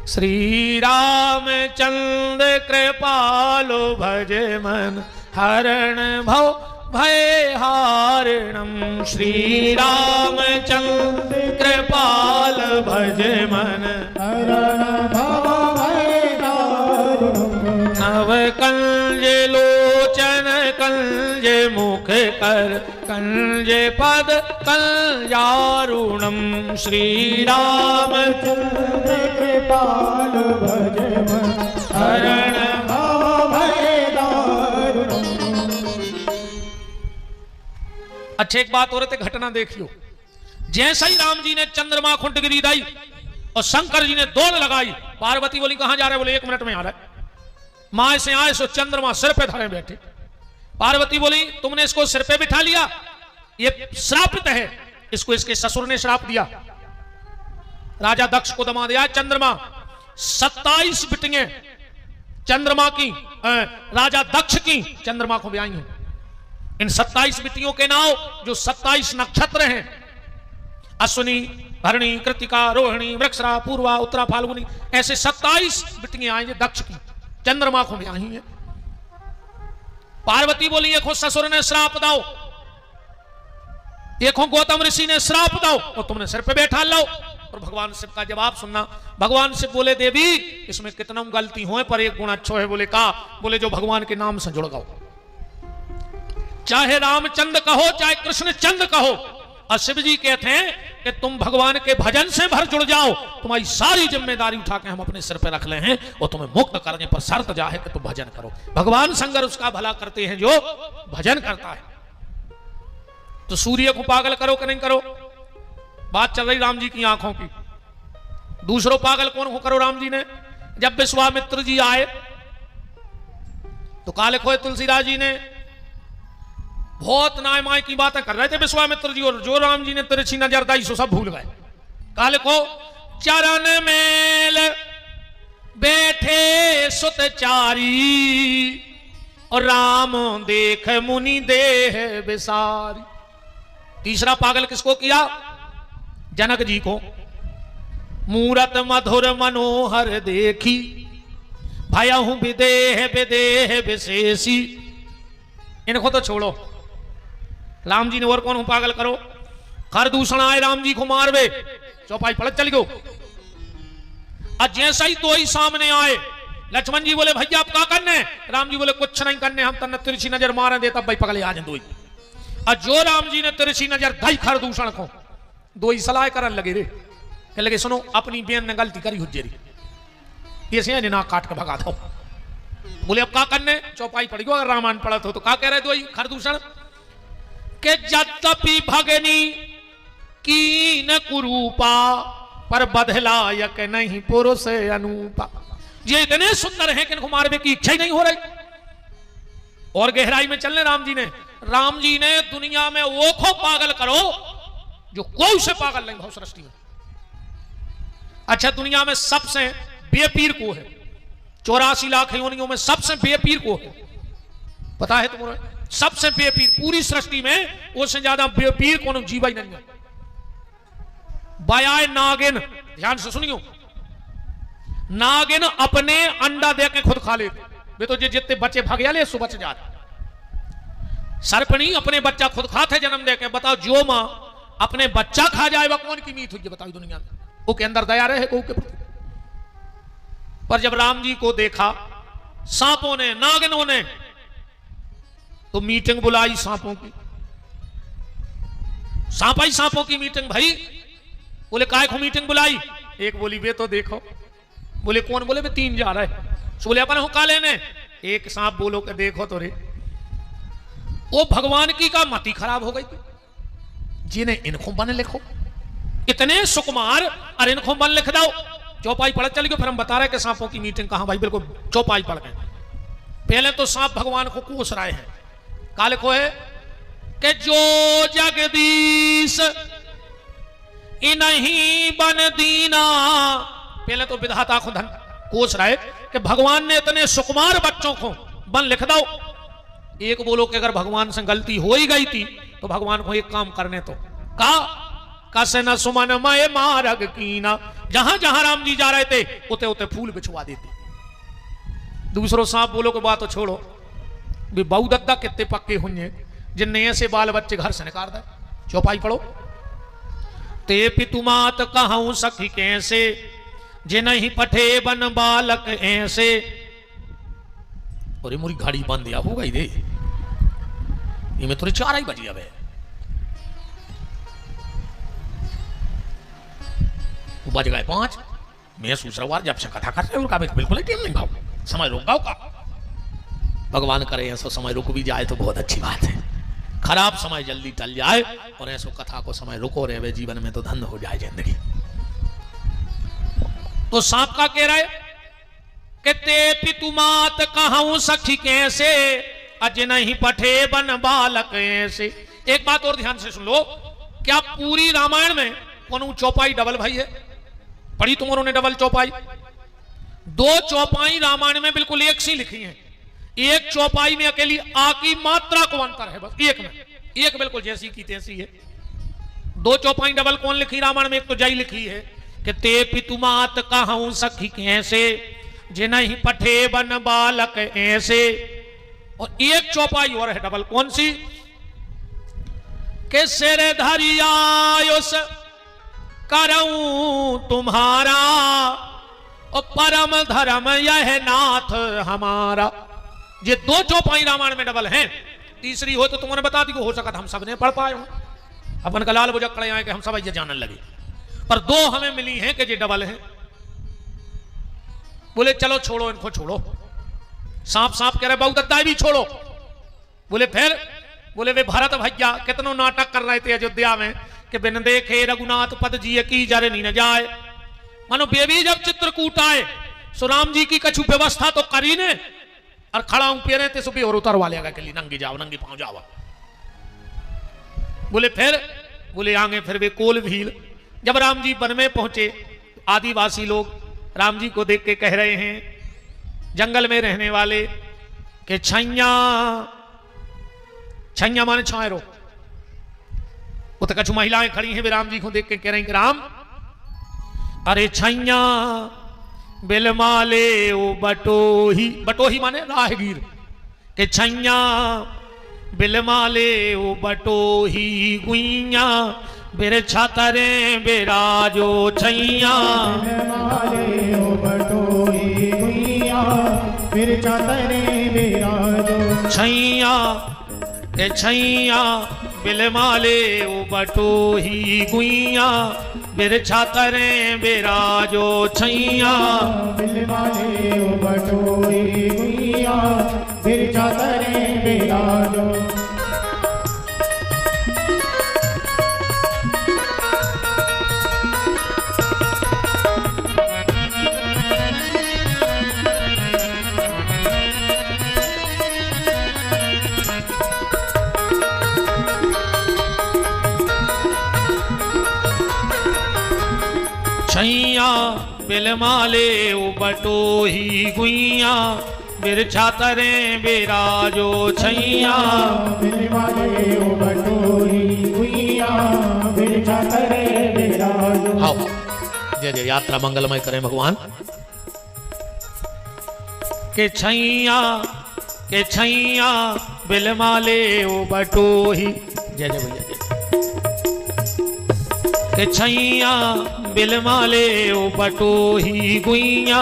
श्री राम चंद्र कृपाल भज मन, हरण भव भय हारणम। श्री राम चंद्र कृपाल भज मन, हरण भव भय हारणम। नव कंज लोचन कंज मुख कर, कंज पद कल्यारुणम। श्री राम चंद्र कृपाल भज मन, हरण भव भय हारणम। अच्छा एक बात और घटना देखियो। जैसे ही राम जी ने चंद्रमा को डिग्री दी और शंकर जी ने दौड़ लगाई, पार्वती बोली कहां जा रहे? बोले 1 मिनट में आ रहा है। मां से आए सो चंद्रमा सिर पे धरे बैठे। पार्वती बोली तुमने इसको सिर पे बिठा लिया, ये श्रापित है, इसको इसके ससुर ने श्राप दिया। राजा दक्ष को दमा दिया। चंद्रमा 27 बिटियां चंद्रमा की, राजा दक्ष की चंद्रमा को ब्याई हैं। इन 27 बिटियों के नाम जो 27 नक्षत्र हैं, अश्विनी भरणी कृतिका रोहिणी वृक्षरा पूर्वा उत्तरा फाल्गुनी, ऐसे 27 बिटियां आई दक्ष की, चंद्रमा को ब्याही हैं। पार्वती बोली देखो ससुर ने श्राप दाओ, देखो गौतम ऋषि ने श्राप दाओ और तुमने सिर पे बैठा लाओ। और भगवान शिव का जवाब सुनना। भगवान शिव बोले देवी इसमें कितना गलती हो पर एक गुण अच्छो है। बोले का? बोले जो भगवान के नाम से जुड़ गओ, चाहे रामचंद्र कहो चाहे कृष्ण चंद्र कहो। और शिव जी कहते हैं कि तुम भगवान के भजन से भर जुड़ जाओ, तुम्हारी सारी जिम्मेदारी उठा के हम अपने सिर पे रख ले हैं, और तुम्हें मुक्त करने पर शर्त जा है कि तुम भजन करो। भगवान शंकर उसका भला करते हैं जो भजन करता है। तो सूर्य को पागल करो कि नहीं करो? बात चल रही राम जी की आंखों की। दूसरों पागल कौन को करो? राम जी ने जब विश्वामित्र जी आए तो काले खोए तुलसीदास जी ने बहुत नाय माय की बातें कर रहे थे विश्वामित्र जी, और जो राम जी ने तिरछी नजर दाई सो सब भूल गए। काले को चरण मेल बैठे सुतचारी, और राम देख मुनि देह बिसारी। तीसरा पागल किसको किया? जनक जी को। मूरत मधुर मनोहर देखी, भयहु विदेह विदेह विशेषी। इनको तो छोड़ो, राम जी ने और कौन पागल करो? कर दूषण आए राम जी को मारवे, चौपाई पलट चल गो। और जैसा ही तो ही सामने आए लक्ष्मण जी बोले भैया आप क्या करने? राम जी बोले कुछ नहीं करने, हम तन्ने तिरछी नजर मारे दे तब भाई पगले आ जाए। और जो राम जी ने तिरछी नजर दई खरदूषण को दो ही सलाह करन लगे रे, कह लगे सुनो अपनी बेन ने गलती करी हुज्जेरी, ये ना काट के भगा दो। बोले अब क्या करने? चौपाई पड़ी अगर रामायण पढ़त हो तो क्या कह रहे दो ही खरदूषण के जद्यपि भगनी की न कुरूपा पर बदला यक नहीं पुरुष अनूपा। ये इतने सुंदर हैं कि इनको मारने की इच्छा ही नहीं हो रही। और गहराई में चलने राम जी ने दुनिया में वो खो पागल करो जो कोई से पागल नहीं भाव सृष्टि में। अच्छा दुनिया में सबसे बेपीर को है, 84 लाख योनियों में सबसे बेपीर को है, पता है तुम्हें? सबसे बेपीर पूरी सृष्टि में उससे ज्यादा बेपीर कौन जीवा ही नहीं है। बयाए नागिन, ध्यान से सुनियो, नागिन अपने अंडा दे के खुद खा लेते वे तो जितने बच्चे भाग ले सो बच जाते। सर्पणी अपने बच्चा खुद खाते जन्म दे के। बताओ जो मां अपने बच्चा खा जाए वह कौन की मीत हुई? बताओ दुनिया में वो के अंदर दया रहे गौ के प्रति। पर जब राम जी को देखा सांपों ने नागिनों ने तो मीटिंग बुलाई सांपों की, सांपों की मीटिंग भाई। बोले काय को मीटिंग बुलाई? एक बोली वे तो देखो। बोले कौन? बोले वे 3 जा रहे। बोले अपन हो का लेने? एक सांप बोलो के देखो तो रे वो भगवान की का मति खराब हो गई थी, जिन्हें इनको बन लिखो इतने सुकुमार और इनको बन लिख दो। चौपाई पढ़ चल गए, फिर हम बता रहे कि सांपों की मीटिंग कहां भाई, बिल्कुल चौपाई पढ़ गए। पहले तो सांप भगवान को कोस रहे हैं, काले को है कि जो जगदीश इन्हीं बन दीना। पहले तो विधाता को धन कोस रहे कि भगवान ने इतने सुकुमार बच्चों को बन लिख दो। एक बोलो कि अगर भगवान से गलती हो ही गई थी तो भगवान को एक काम करने तो कसे न सुमन मय मारग कीना। जहां जहां राम जी जा रहे थे उते उते फूल बिछवा देते। दूसरो सांप बोलो कि बात तो छोड़ो, भी बहु दद्दा कितने पक्के हुए जिनने ऐसे बाल बच्चे घर से निकाल दे। चौपाई पढ़ो। ते पितुमात कहूं सखी कैसे जे नहीं पठे बन बालक ऐसे। और मोरी गाड़ी बंद या हो गई दे, ये में थोड़ी 4 ही बजी। अब बज गए 5। मैं सूसरवार जब से कथा कर रहे हो बिल्कुल टाइम नहीं भाव, समय रुक गाओ का। भगवान करे ऐसा समय रुक भी जाए तो बहुत अच्छी बात है। खराब समय जल्दी टल जाए और ऐसो कथा को समय रुको रहे जीवन में तो धन्य हो जाए जिंदगी। तो सांप का कह रहा है कि ते पितुमात कहूं सखी कैसे अज नहीं पठे बन बालक ऐसे। एक बात और ध्यान से सुन लो, क्या पूरी रामायण में कौन चौपाई डबल भाई है? पढ़ी तुमने डबल चौपाई? 2 चौपाई रामायण में बिल्कुल एक सी लिखी है। एक चौपाई में अकेली आ की मात्रा को अंतर है, बस एक में एक बिल्कुल जैसी की तैसी है। 2 चौपाई डबल कौन लिखी रामायण में? एक तो जय लिखी है कि ते पितुमात कहूं सखी कैसे जे नहीं पठे बन बालक ऐसे। और एक चौपाई और है डबल, कौन सी? के सिर धरियायुस करऊं तुम्हारा और परम धर्म यह नाथ हमारा। ये 2 चौपाई रामायण में डबल हैं। तीसरी हो तो तुमने बता दी, हो सका हम सब ने पढ़ पाए हो, अपन का लाल बुझक्कड़े आए कि हम सब ये जानने लगे। पर 2 हमें मिली हैं कि ये डबल हैं। बोले चलो छोड़ो इनको, छोड़ो। सांप कह रहे बहु दद्दा भी छोड़ो। बोले फिर? बोले वे भरत भैया कितनों नाटक कर रहे थे अयोध्या में कि बिन देखे रघुनाथ पद जी की जरे नहीं न जाए। मानो बेबी जब चित्रकूट आए सो राम जी की कछु व्यवस्था तो करी ने, और खड़ा हूं पेरे ते सुबह और उतरवा लेगा के लिए नंगी जाओ, नंगी पांव जाओ। बोले फिर? बोले आगे फिर वे कोल भील। जब राम जी वन में पहुंचे, आदिवासी लोग राम जी को देख के कह रहे हैं, जंगल में रहने वाले, कि छैया छैया माने छायरो। वो तो कछु महिलाएं खड़ी हैं, वे राम जी को देख के कह रहे हैं कि राम अरे छैया बिलमाले ओ बटोही, बटोही माने राहगीर, के छैया बिलमाले ओ बटोही गुइया बेरे छातरे बेराजो छैया बिलमाले ओ बटोही गुइया बिरछा तरे बिराजो। छैया के छैया बिलमाले ओ बटोही गुइया बिरछा तरे बिराजो। छैया बिलमाले ओ बटोही गुइया बिरछा तरे बिराजो। छैया बिलमाले ओ बटोही गुइया बिरछा तरे बिराजो। छैया बिलमाले ओ बटोही गुइया बिरछा तरे बिराजो। हाँ जय जय यात्रा मंगलमय करें भगवान। के छैया बिलमाले ओ बटोही जय जय भैया जय। के छैया बिलमाले ओ बटोही गुइया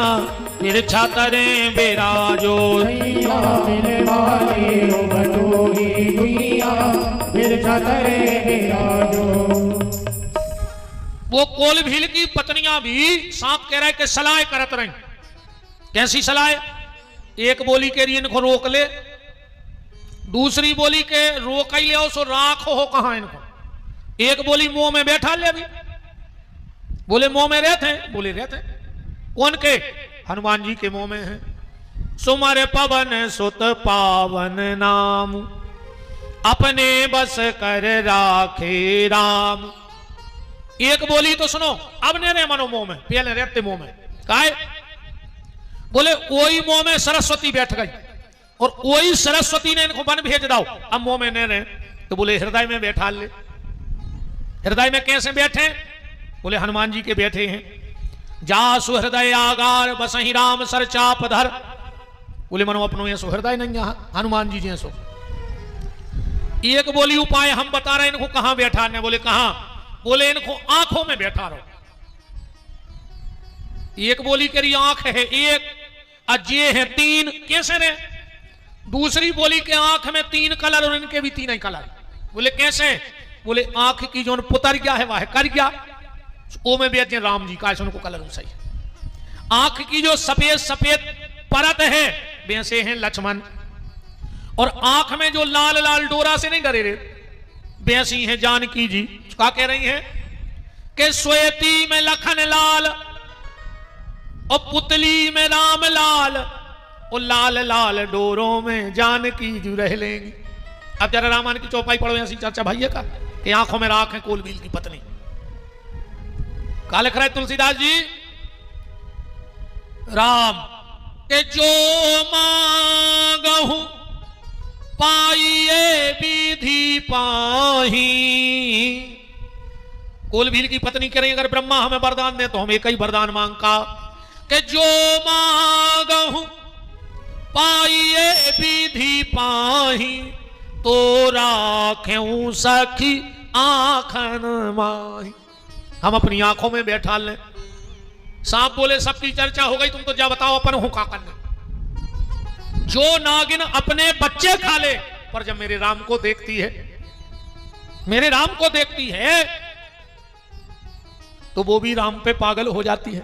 बिरछा तरे बिराजो। छैया बिलमाले ओ बटोही गुइया बिरछा तरे बिराजो। वो कोल भील की पत्नियां भी सांप कह रहे कि सलाह करत रही। कैसी सलाह? एक बोली के लिए इनको रोक ले, दूसरी बोली के रोक ही ले सो राख हो कहां इनको। एक बोली मुंह में बैठा ले अभी। बोले मुंह में रहते हैं, बोले रहते हैं। कौन के? हनुमान जी के मुंह में है। सुमर पवन सुत पावन नाम अपने बस कर राखे राम। एक बोली तो सुनो, अब ने रहे मनो मुंह में, पहले रहते मुंह में काहे? बोले वही मुंह में सरस्वती बैठ गई और वही सरस्वती ने इनको वन भेज दाओ। अब मुंह में नहीं रहे तो बोले हृदय में बैठा ले। हृदय में कैसे बैठे? बोले हनुमान जी के बैठे हैं। जासु हृदय आगार बसहि राम सर चाप धर। बोले मनो अपनो ये सो हृदय नहीं यहां हनुमान जी जी सो। एक बोली उपाय हम बता रहे इनको कहां बैठा ने। बोले कहां? बोले इनको आंखों में बैठा रहो। एक बोली करी आंख है एक, अजे है तीन, कैसे रे? दूसरी बोली के आंख में तीन कलर और इनके भी तीन ही कलर। बोले कैसे? बोले आंख की जो पुतर गया है वह कर गया वो में बेचे राम जी का उनको कलर सही। आंख की जो सफेद सफेद परत है वैसे हैं लक्ष्मण। और आंख में जो लाल लाल डोरा से नहीं डरे रे वैसी हैं जानकी जी। क्या कह रही हैं कि श्वेती में लखन लाल और पुतली में राम लाल और लाल लाल डोरों में जानकी जी रह लेंगी। अब जरा रामायण की चौपाई पढ़ो ऐसी चर्चा भाई का कि आंखों में राख है कोलबील की पत्नी। का लिख रहा है तुलसीदास जी? राम के जो मांगहु पाइए विधि पाही। कोलभील की पत्नी कह रही अगर ब्रह्मा हमें वरदान दे तो हम एक ही वरदान मांग का कि जो मांगहु पाइए विधि पाही तो राखें सखी आँखन माही। हम अपनी आंखों में बैठा लें। सांप बोले सबकी चर्चा हो गई, तुम तो जा बताओ अपन हूं का करना। जो नागिन अपने बच्चे खा ले पर जब मेरे राम को देखती है, मेरे राम को देखती है तो वो भी राम पे पागल हो जाती है।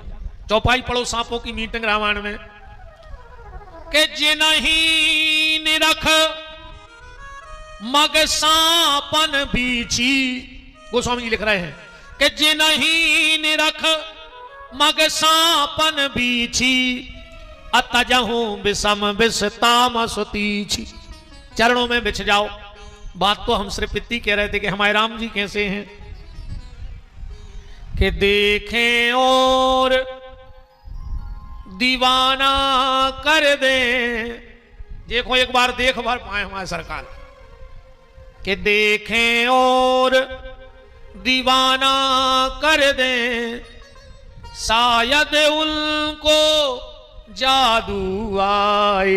चौपाई पढ़ो सांपों की मीटिंग रामायण में कि जिनहि निरख मग सांपन बीची। गोस्वामी जी लिख रहे हैं कि जिनहि निरख मग सांपन बीची अतजहूं विषम विषताम सुतीछी। चरणों में बिछ जाओ। बात तो हम सिर्फ इतनी कह रहे थे कि हमारे राम जी कैसे हैं कि देखें और दीवाना कर दे। देखो एक बार देख भर पाए हमारे सरकार कि देखें और दीवाना कर दे शायद उनको जादू आए।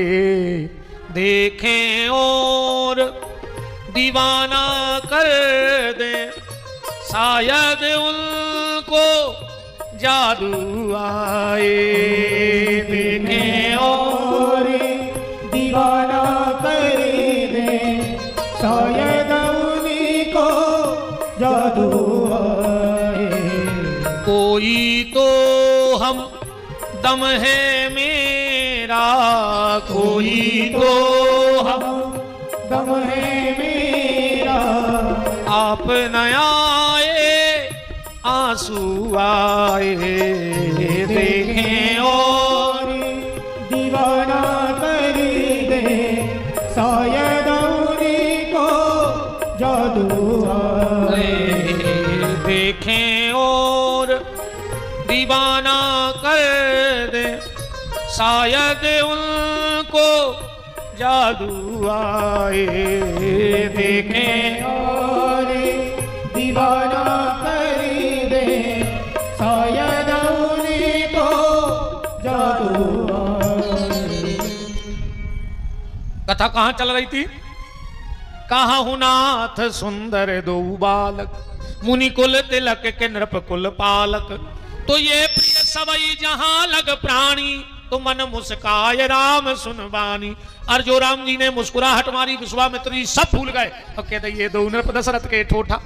देखें और दीवाना कर दे शायद उनको जादू आए। देखें और कोई तो हम दम है मेरा, कोई तो हम दम है मेरा, आप न आए आंसू आए देखें और दीवाना कर दे शायद उनको जादू आए, देखें और दीवाना कर दे शायद उनको जादू आए, देखें और दीवाना कर दे शायद उनको जादू आए। कथा कहां चल रही थी? कहा हूं नाथ सुंदर दो बालक, मुनि कुल तिलक के नृप कुल पालक, तो ये प्रिय सवई जहां लग प्राणी, तो मन मुस्काय राम सुन बानी। और जो राम जी ने मुस्कुराहट मारी, विश्वामित्र जी सब भूल गए और कहते ये दो नृप दशरथ के ठोठा,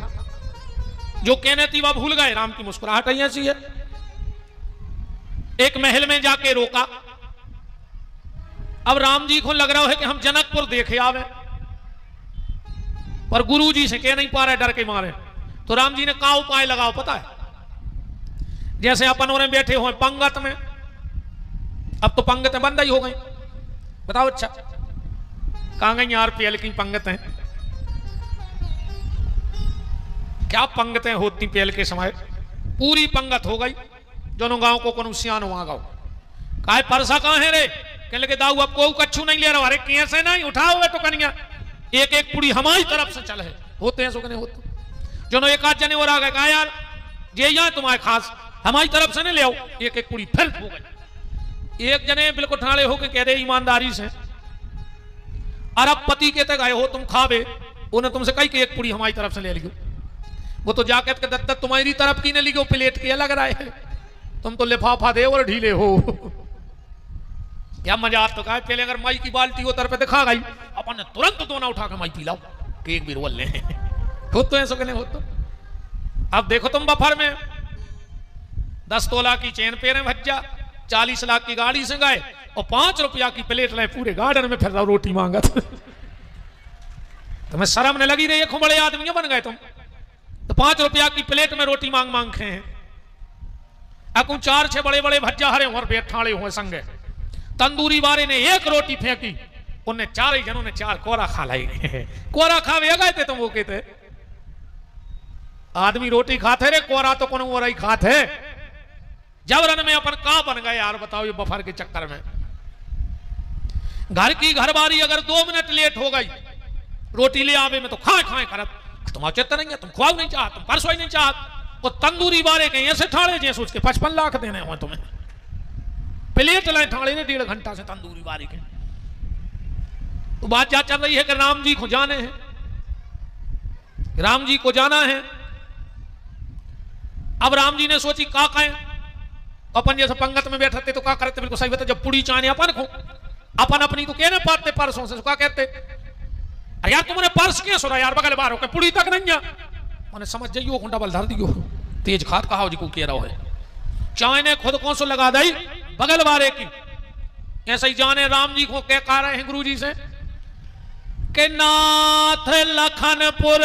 जो कहने थी वह भूल गए। राम की मुस्कुराहट ऐसी है। एक महल में जाके रोका। अब राम जी को लग रहा है कि हम जनकपुर देखे आवे, पर गुरु जी से कह नहीं पा रहे, डर के मारे। तो राम जी ने कहा उपाय लगाओ, पता है? जैसे अपन और बैठे हुए पंगत में, अब तो पंगतें बंद ही हो गई। बताओ अच्छा कहां गई यार पेल की पंगतें? क्या पंगतें होती पेल के समय? पूरी पंगत हो गई। दोनों गांव को कौन सियानो वहां गाओ काहे परसा कहां है रे? कहने लगे दाऊ अब को कच्छू नहीं ले रहा। अरे कैसे नहीं उठाओगे तो कनिया एक एक पुड़ी हमारी तरफ से चल है। होते हैं सुखने होते जो एक आध जने और आ गए, कहा यार ये यहाँ तुम्हारे खास हमारी तरफ से नहीं ले आओ। एक एक पुड़ी फिर हो गई। एक जने बिल्कुल ठाड़े होके कह रहे ईमानदारी से, अरब पति के तक आए हो तुम खावे, उन्हें तुमसे कही कि एक पुड़ी हमारी तरफ से ले लियो। वो तो जाकर के दत्तक तुम्हारी तरफ की ने लियो, प्लेट के अलग रहा है। तुम तो लिफाफा दे और ढीले हो। क्या मजाक तो कहा। पहले अगर माई की बाल्टी हो तर पे दिखा गई, अपन ने तुरंत दोना उठा के माई पी लाओ कि एक भी रोल ले। हो तो ऐसा कहने हो तो। अब देखो तुम बफर में 10 तोला की चेन पेरे भज्जा, 40 लाख की गाड़ी से गए और 5 रुपया की प्लेट लाए, पूरे गार्डन में फिर रहा रोटी मांगत। तुम्हें शर्म नहीं लगी? रही खूब बड़े आदमी बन गए तुम तो 5 रुपया की प्लेट में रोटी मांग मांग खे हैं। अकू 4-6 बड़े बड़े भज्जा हरे और पेट ठाड़े हुए संगे। तंदूरी वाले ने एक रोटी फेंकी, उन्हें 4 जनों ने 4 कोरा खा लाई। कोरा खावे गए थे तुम वो कहते आदमी रोटी खाते रे, कोरा तो कौन वो रही खाते। जबरन में अपन कहां बन गए यार बताओ ये बफर के चक्कर में। घर की घरबारी अगर 2 मिनट लेट हो गई रोटी ले आवे में तो खाए खाए करत। तुम औचित नहीं है, तुम खुआओ नहीं चाहत, तुम परसों ही नहीं चाहत। वो तंदूरी वाले कहीं ऐसे ठाड़े जैसे उसके 55 लाख देने हो तुम्हें। प्लेट लाए ठाड़े ने 1.5 घंटा से तंदूरी वाले के। तो बात क्या चल रही है कि राम जी को जाने हैं, राम जी को जाना है। अब राम जी ने सोची का कहें, अपन जैसे पंगत में बैठते तो क्या करते? बिल्कुल सही बात है। जब पुड़ी चाने अपन को अपन अपनी तो कहने पाते परसों से क्या कहते? अरे यार तुमने पर्स क्या सुना यार, बगल बार होकर पुड़ी तक नहीं उन्हें समझ जाइयो डबल धर दियो। तेज खात कहा जी को कह रहा है। चाय ने खुद कौन सो लगा दी बगल वाले की। ऐसे ही जाने राम जी को क्या कह रहे हैं गुरु जी से कि नाथ लखनपुर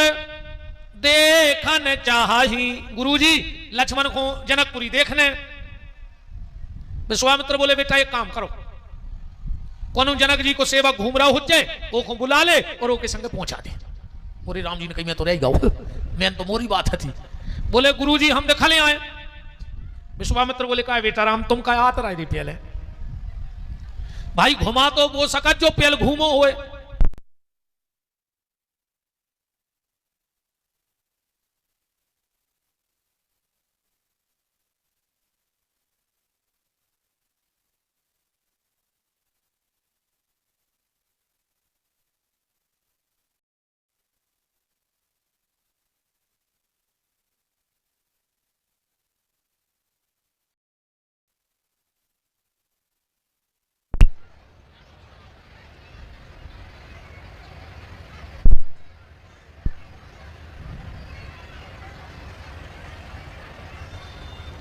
देखन चाही। गुरु जी लक्ष्मण को जनकपुरी देखने। विश्वामित्र बोले बेटा एक काम करो, कौन जनक जी को सेवक घूम रहा हो जाए वो को बुला ले और वो के संग पहुंचा दे। मोरी राम जी ने कही मैं तो रह गाऊ, मैं तो मोरी बात थी। बोले गुरु जी हम दिखा ले आए। विश्वामित्र बोले कहा बेटा राम तुम का आत रहा पहले भाई घुमा तो वो सकत जो पहले घूमो हुए।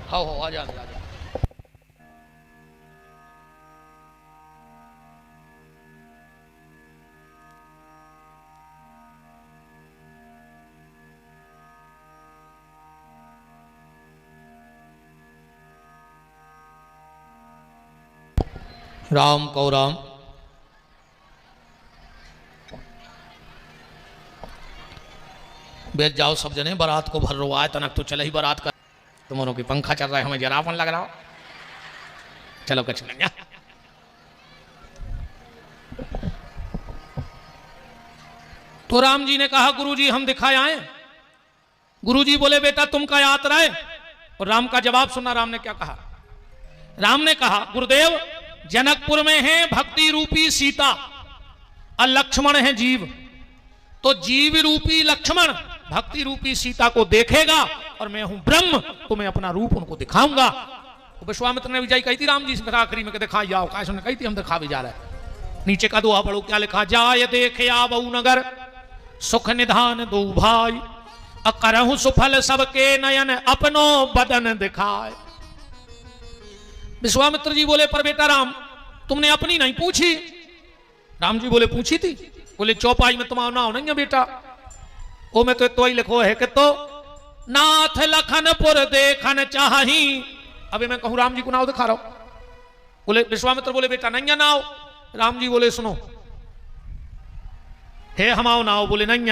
हाँ हो आ जा राम को राम। बैठ जाओ सब जने, बारात को भर रो आए तनक तो चले ही बारात का। तुम्हारों की पंखा चल रहा है, हमें जरापन लग रहा हो। चलो कच लेंगे। तो राम जी ने कहा गुरुजी हम दिखाए आए। गुरुजी बोले बेटा तुम का यात्रा है। और राम का जवाब सुना। राम ने क्या कहा? राम ने कहा गुरुदेव जनकपुर में है भक्ति रूपी सीता और लक्ष्मण है जीव। तो जीव रूपी लक्ष्मण भक्ति रूपी सीता को देखेगा और मैं हूं ब्रह्म, तो मैं अपना रूप उनको दिखाऊंगा। तो विश्वामित्र ने विजय कही थी राम जी से आखिरी में दिखा जाओ। कैसे कही थी हम दिखा भी जा रहे हैं। नीचे का दुआ पढ़ो क्या लिखा? जाय देखे आवऊ नगर सुख निधान दो भाई अकरहु सुफल सबके नयन अपनो बदन दिखाए। विश्वामित्र जी बोले पर बेटा राम तुमने अपनी नहीं पूछी। राम जी बोले पूछी थी। बोले चौपाई में तुम्हारा नाम नहीं है बेटा, वो में तो ही लिखो है कि तो नाथ लखनपुर देखन चाही। अभी मैं कहूं राम जी को नाव दिखा रहा हूं। बोले विश्वामित्र बोले बेटा नहीं नाव। राम जी बोले सुनो हे हमाओ नाव। बोले नहीं।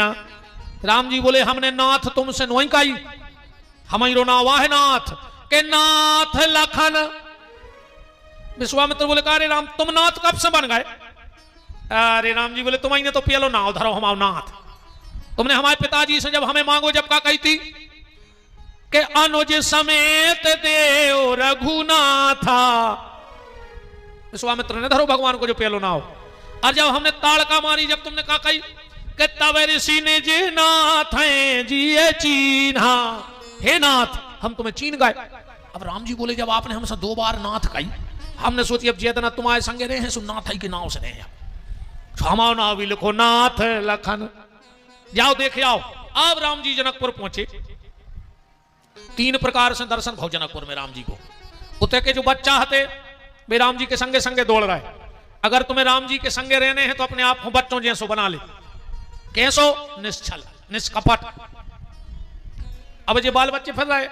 राम जी बोले हमने नाथ तुमसे नोई काई, हमारी नाव है नाथ के नाथ लखन। विश्वामित्र बोले अरे राम तुम नाथ कब से बन गए? अरे राम जी बोले तुम्हारी ने तो पियलो नाव धरो हमाओ नाथ। तुमने हमारे पिताजी से जब हमें मांगो जब का कही थी कि अनुज समेत देव रघुनाथा। विश्वामित्र ने धरो भगवान को जो पियलो नाव। और जब हमने ताड़का मारी जब तुमने कहा कही कि तब ऋषि ने जे नाथ हैं जिए चीन्हा। हे नाथ हम तुम्हें चीन गए। अब राम जी बोले जब आपने हमसे 2 बार नाथ कही हमने सोची अब चेतना तुम्हारे संगे रहे हैं सो नाथ ही के नाव से रहे। हमारा नाव भी लिखो नाथ लखन। जाओ देख आओ। अब राम जी जनकपुर पहुंचे। 3 प्रकार से दर्शन भाव जनकपुर में राम जी को। उते के जो बच्चा हते वे राम जी के संगे संगे दौड़ रहा है। अगर तुम्हें राम जी के संगे रहने हैं तो अपने आप को बच्चों जैसो बना ले। कैसो? निश्चल निष्कपट। अब ये बाल बच्चे फिर रहे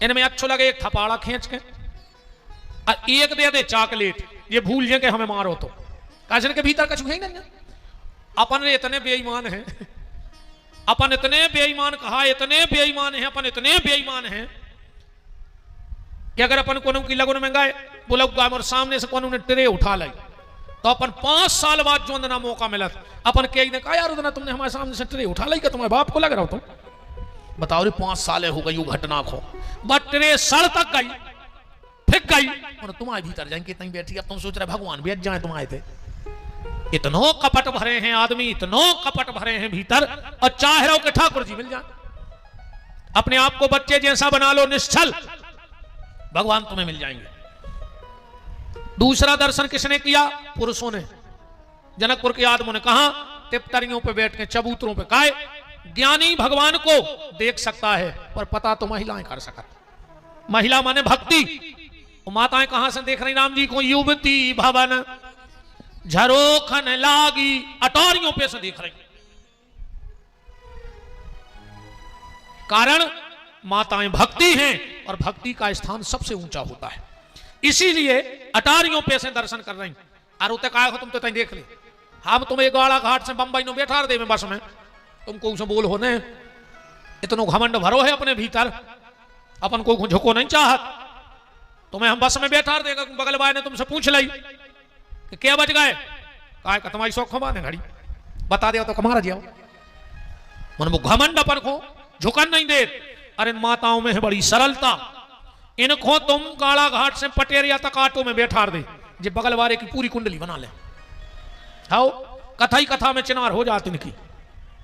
इनमें अच्छो लगे एक थपाड़ा खींच के और एक दे दे चॉकलेट। ये भूल जाए कि हमें मारो तो काजन के भीतर कछु है ही नहीं। अपन इतने बेईमान हैं, अपन इतने बेईमान कहा इतने बेईमान हैं, अपन इतने बेईमान हैं कि अगर अपन कोनो की लगन में गए बोला और सामने से कोनो ने ट्रे उठा लाई तो अपन 5 साल बाद जो अंदर मौका मिला अपन के ने कहा यार उतना तुमने हमारे सामने से ट्रे उठा लाई क्या तुम्हारे बाप को लग रहा हो तुम? बताओ रे 5 साल हो गई वो घटना को। बट ट्रे सड़ तक गई फिक गई और तुम्हारे भीतर जाएंगे इतनी बैठी। अब तुम सोच रहे भगवान बैठ जाए तुम्हारे थे। इतनो कपट भरे हैं आदमी, इतनो कपट भरे हैं भीतर और चाह रहे हो कि ठाकुर जी मिल जाए। अपने आप को बच्चे जैसा बना लो निश्चल, भगवान तुम्हें मिल जाएंगे। दूसरा दर्शन किसने किया? पुरुषों ने। जनकपुर के आदमों ने कहा टिप्तरियों पे बैठ के चबूतरों पे काए ज्ञानी भगवान को देख सकता है पर पता तो महिलाएं कर सकती। महिला माने भक्ति। माताएं कहां से देख रही राम जी को? युवती भवन झरोखन लागी अटोरियों पे से देख रही। कारण माताएं भक्ति हैं और भक्ति का स्थान सबसे ऊंचा होता है, इसीलिए अटारियों पे से दर्शन कर रही। और उते कहा तुम तो तई देख ली हम तुम्हें गाड़ा घाट से बंबई नो बैठा दे में बस में तुमको उसे बोल होने इतनो घमंड भरो है अपने भीतर, अपन को झुको नहीं चाहत। तुम्हें हम बस में बैठा देगा बगल भाई ने तुमसे पूछ ली कि क्या बच गए? कहा कि तुम्हारी शौक माने घड़ी बता दिया तो कमारा जाओ। मन वो घमंड अपन को झुकन नहीं दे। अरे माताओं में है बड़ी सरलता। इनको तुम गाड़ा घाट से पटेरिया तक आटो में बैठा दे जे बगल वाले की पूरी कुंडली बना ले। हाँ कथा ही कथा में चिनार हो जाती इनकी।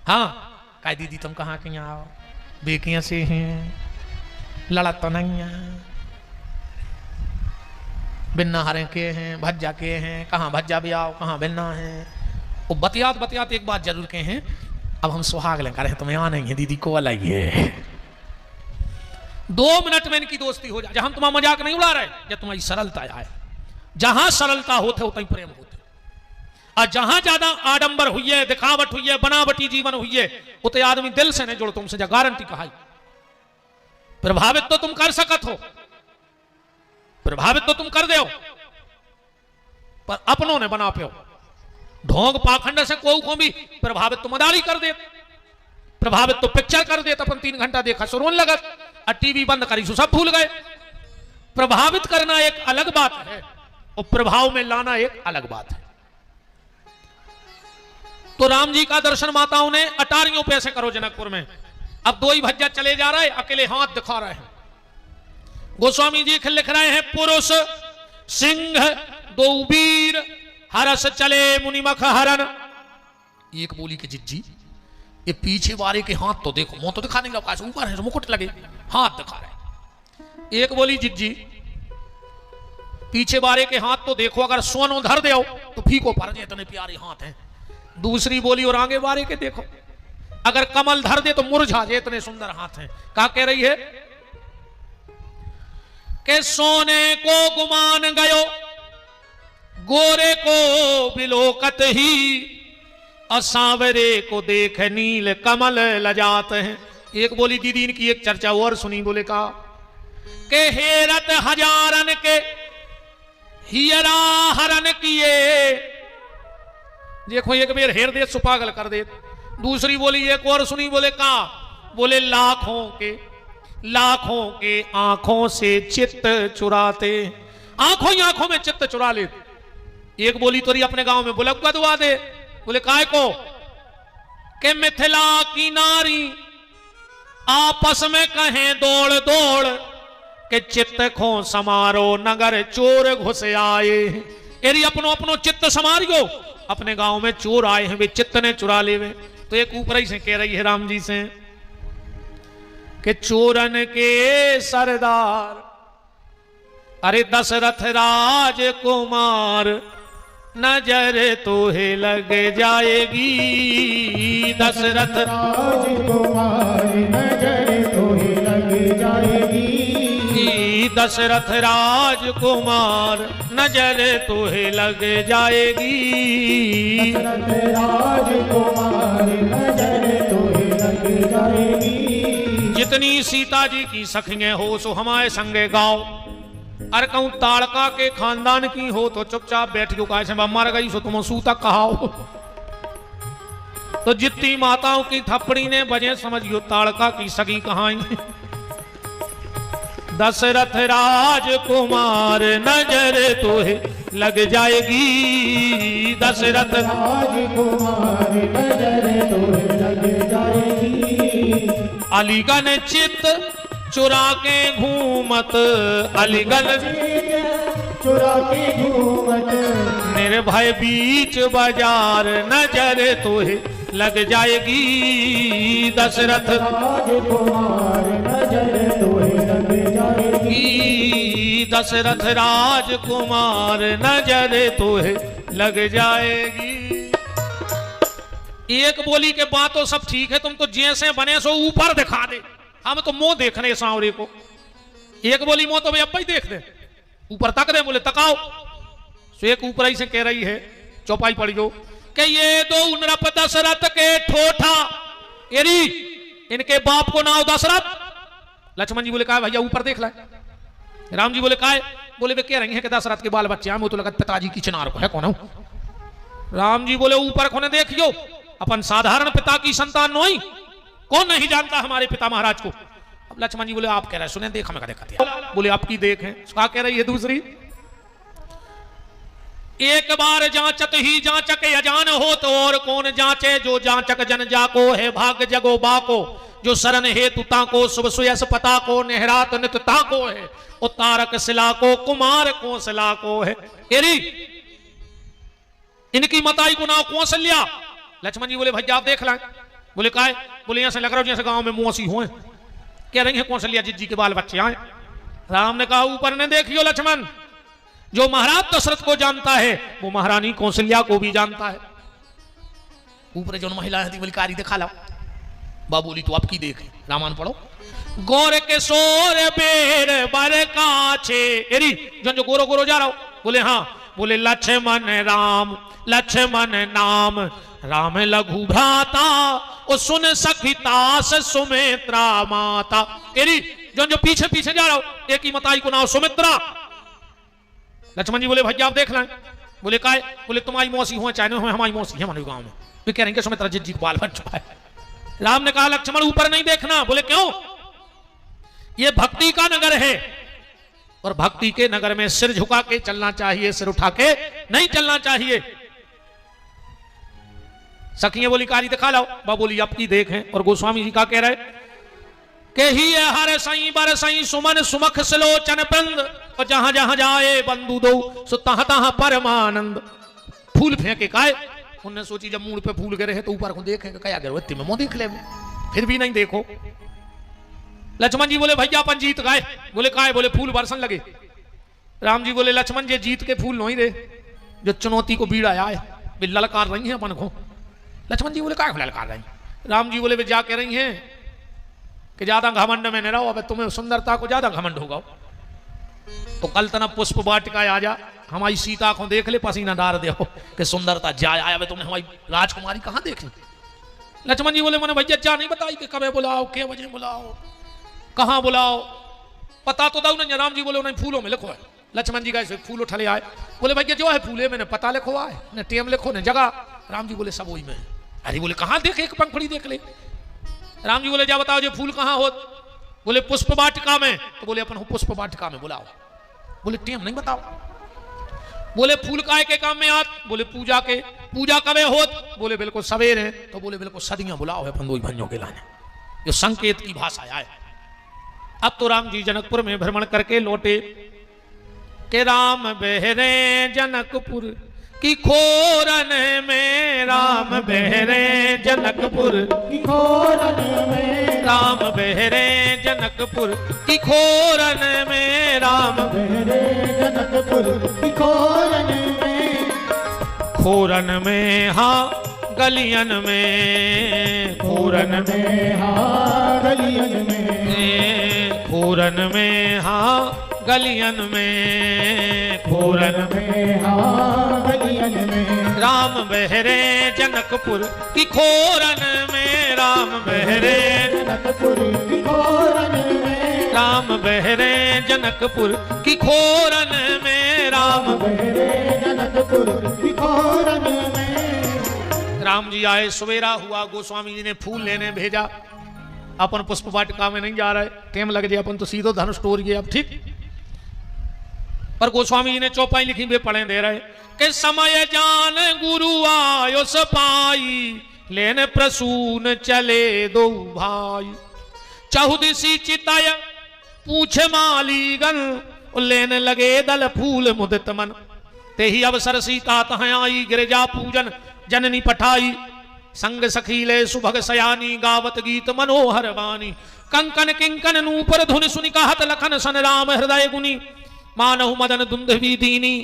हाँ कह दीदी तुम कहाँ के आओ? बेकियां से हैं, लड़ा तो नहीं है, बिन्ना हरे के हैं, भज्जा के हैं, कहाँ भज्जा भी आओ कहाँ बिन्ना है। वो बतियात बतियात एक बात जरूर के हैं अब हम सुहाग लेकर तुम्हें आने हैं दीदी को लाइए। 2 मिनट में इनकी दोस्ती हो जाए। जहां तुम्हारा मजाक नहीं उड़ा रहे, जब तुम्हारी सरलता आए, जहां सरलता होते होता ही प्रेम होते, और जहां ज्यादा आडंबर हुई है, दिखावट हुई है, बनावटी जीवन हुई है, उतने आदमी दिल से नहीं जुड़ तुमसे, जा गारंटी कहा। प्रभावित तो तुम कर सकत हो, प्रभावित तो तुम कर दे, पर अपनों ने बना पे ढोंग पाखंड से को भी प्रभावित तो मदारी कर दे, प्रभावित तो पिक्चर कर दे, अपन 3 घंटा देखा सुरोन लगत, और टीवी बंद करी सो सब भूल गए। प्रभावित करना एक अलग बात है और प्रभाव में लाना एक अलग बात है। तो राम जी का दर्शन माताओं ने अटारियों पे ऐसे करो जनकपुर में। अब 2 ही भज्जा चले जा रहे, अकेले हाथ दिखा रहे हैं। गोस्वामी जी लिख रहे हैं, पुरुष सिंह 2 वीर हरस चले मुनिमख हरन। एक बोली के जिज्जी, ये पीछे वाले के हाथ तो देखो, मुंह तो दिखा नहीं लगा, ऊपर है मुकुट लगे, हाथ दिखा रहे। एक बोली जिज्जी, पीछे वाले के हाथ तो देखो, अगर सोनो धर दे तो फीको पड़ जाए, इतने प्यारे हाथ हैं। दूसरी बोली, और आगे वाले के देखो, अगर कमल धर दे तो मुरझा जाए, इतने सुंदर हाथ हैं। क्या कह रही है कि सोने को गुमान गयो, गोरे को बिलोकत ही, असावरे को देख नील कमल लजात हैं। एक बोली दीदी इनकी एक चर्चा और सुनी, बोले कहा के हेरत हजारन के हियरा हरन किए। देखो एक बेर हेर दे सो पागल कर दे। दूसरी बोली एक और सुनी, बोले कहा, बोले लाखों के आंखों से चित्त चुराते, आंखों ही आंखों में चित्त चुरा ले। एक बोली तोरी अपने गांव में बुलगुआ दुआ दे, बोले काय को के मिथिला की नारी आपस में कहें दौड़ दौड़ के चित्त खो समारो नगर चोर घुस आए। एरी अपनो अपनो चित्त समारियो, अपने गांव में चोर आए हैं, वे चित्त ने चुरा ले। तो एक ऊपर ही से कह रही है राम जी से कि चोरन के सरदार, अरे दशरथ राजकुमार, नजर तोहे लग जाएगी। दशरथ राजकुमार नजर तोहे लग जाएगी। दशरथ राजकुमार नजर तोहे लग जाएगी। दशरथ राजकुमार नजर तोहे लग जाएगी। जितनी सीता जी की सखियां हो सो हमारे संगे गाओ। अरे कहूं ताड़का के खानदान की हो तो चुपचाप बैठ के कहा मर गई सो तुम सूता कहाओ। तो जितनी माताओं की थप्पड़ी ने बजे समझियो ताड़का की सगी कहाई। दशरथ राजकुमार नजर तोहे लग जाएगी। दशरथ राजकुमार नजर तोहे लग जाएगी। अलीगढ़ चित चुरा के घूमत, अलीगढ़ चुरा के घूमत, निर्भय बीच बाजार नजर तोहे लग जाएगी। दशरथ राजकुमार नजर तोहे लग जाएगी। दशरथ राजकुमार नजर तोहे लग जाएगी। एक बोली के बात तो सब ठीक है, तुम तो जैसे बने सो ऊपर दिखा दे, हम तो मुंह देखने सांवरे को। एक बोली मुंह तो भाई अब ही देख दे, ऊपर तक दे, बोले तकाओ। सो एक ऊपर ही से कह रही है, चौपाई पढ़ियो कि ये 2 नृप दशरथ के ठोठा, एरी इनके बाप को नाम दशरथ। लक्ष्मण जी बोले कहा भैया ऊपर देख ला। राम जी बोले कहा, बोले वे कह रही है कि दशरथ के बाल बच्चे हैं, वो तो लगा पिताजी की चिनार को है कौन। राम जी बोले ऊपर खोने देखियो, अपन साधारण पिता की संतान नहीं, कौन नहीं जानता हमारे पिता महाराज को। अब लक्ष्मण जी बोले आप कह रहे सुने देख हमें देखा। बोले आपकी देख है, क्या कह रही है दूसरी, एक बार जांचत ही जांचक अजान हो तो और कौन जांचे। जो जांचक जन जाको है भाग्य जगो बाको। जो शरण हेतु ताको शुभ सुयस पता को। नेहरात नित ताको है उतारक शिला को। कुमार कौशला को है। एरी इनकी मताई को नाम कौशल्या। लक्ष्मण जी बोले भैया आप देख लाए। बोले काय, बोले यहां से लग रहा हो जैसे गांव में मौसी हुए। कह रही है कौशल्या जिज्जी के बाल बच्चे आए। राम ने कहा ऊपर ने देखियो लक्ष्मण, जो महाराज दशरथ को जानता है वो महारानी कौशल्या को भी जानता है। ऊपर जो महिला है बलिकारी दिखा लो। बाबूली तो आपकी देख, रामायण पढ़ो। गौर के सोर बेर बर काछे एरी जो गोरो गोरो जा रहा हो बोले हाँ बोले लक्ष्मण नाम राम लघु भ्राता ओ सुन सखितास सुमित्रा माता एरी जो पीछे पीछे जा रहा हो एक ही मताई को नाम सुमित्रा। लक्ष्मण जी बोले भैया आप देख लें बोले काय बोले तुम्हारी मौसी हो चाहे हो हमारी मौसी है हमारे गांव में वे कह रहे हैं सुमित्रा जी को बाल बन चुका है। राम ने कहा लक्ष्मण ऊपर नहीं देखना बोले क्यों ये भक्ति का नगर है और भक्ति के नगर में सिर झुका के चलना चाहिए सिर उठा के नहीं चलना चाहिए। सखियां बोली कारी दिखा लाओ बा बोली अब की देखें और गोस्वामी जी का कह रहे के ही हर सई बर सई सुमन सुमख सलोचन पंद और जहां जहां जाए बंधु दो सो तहां तहां परमानंद। फूल फेंके काय उनने सोची जब मूड पे फूल गिरे तो ऊपर को देखे क्या गिरो इतने में मुंह देख ले फिर भी नहीं देखो। लक्ष्मण जी बोले भैया अपन जीत गए बोले काय बोले फूल बरसन लगे। राम जी बोले लक्ष्मण जी जीत के फूल नहीं दे जो चुनौती को बीड़ा आए वे ललकार रही है अपन को। लक्ष्मण जी बोले काय ललकार रही राम जी बोले वे जा कह रही हैं कि ज्यादा घमंड में न रहो अब तुम्हें सुंदरता को ज्यादा घमंड होगा तो कल तना पुष्प वाटिका आ जा हमारी सीता को देख ले पसीना डार दे कि सुंदरता जाए आया तुमने हमारी राजकुमारी कहां देखी। लक्ष्मण जी बोले मैंने भैया जा नहीं बताई कि कब बुलाओ के बजे बुलाओ कहां बुलाओ पता तो दो ना। राम जी बोले उन्हें फूलों में लिखो है। लक्ष्मण जी का फूल उठले आए बोले भैया जो है फूले मैंने पता लिखो आए न टेम लिखो न जगह। राम जी बोले सब वही में। अरे बोले कहां देखे एक पंखड़ी देख ले। राम जी बोले जा बताओ जो फूल कहां हो बोले पुष्प वाटिका में तो बोले अपन पुष्प वाटिका में बुलाओ। बोले टेम नहीं बताओ बोले फूल काय के काम में आत बोले पूजा के पूजा कबे होत बोले बिल्कुल सवेरे तो बोले बिल्कुल सदियां बुलाओ है अपन दो भंजों के लाने जो संकेत की भाषा है। अब तो राम जी जनकपुर में भ्रमण करके लौटे के राम बहरे जनकपुर की खोरन में राम बहरे जनकपुर की खोरन में राम बहरे जनकपुर की खोरन में राम बहरे जनकपुर की खोरन में हाँ गलियन में खोरन में हाँ गलियन में खोरन में हाँ गलियन में खोरन में हाँ गलियन में राम बहरे जनकपुर की खोरन में राम बहरे जनकपुर की खोरन में राम बहरे जनकपुर की खोरन में राम बहरे जनकपुर की खोरन में। राम जी आए सवेरा हुआ गोस्वामी जी ने फूल लेने भेजा अपन पुष्प वाटिका में नहीं जा रहे टेम लग जाए अपन तो सीधो धनुष तोड़ गए अब ठीक। पर गोस्वामी जी ने चौपाई लिखी वे पढ़े दे रहे कि समय जान गुरु आयो सपाई लेने प्रसून चले दो भाई चहुदिसी चिताय पूछे मालीगन लेने लगे दल फूल मुदित मन ते ही अवसर सीता तह आई गिरजा पूजन जननी पठाई संग सखीले सुभग सयानी गावत गीत मनोहर वाणी कंकन किंकन नूपर धुनि सुनि कहत लखन सन राम हृदय गुनी मानहु मदन दुंदवी दीनी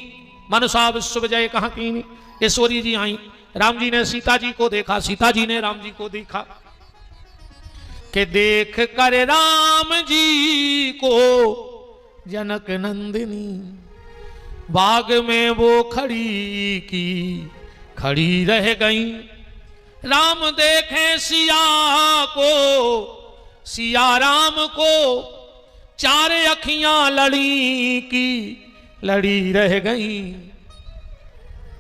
मनुषा विश्व जय कहा कीनी। ईश्वरी जी आई राम जी ने सीता जी को देखा सीता जी ने राम जी को देखा कि देख कर राम जी को जनक नंदिनी बाग में वो खड़ी की खड़ी रह गई। राम देखे सिया को सिया राम को चार अखियां लड़ी की लड़ी रह गई।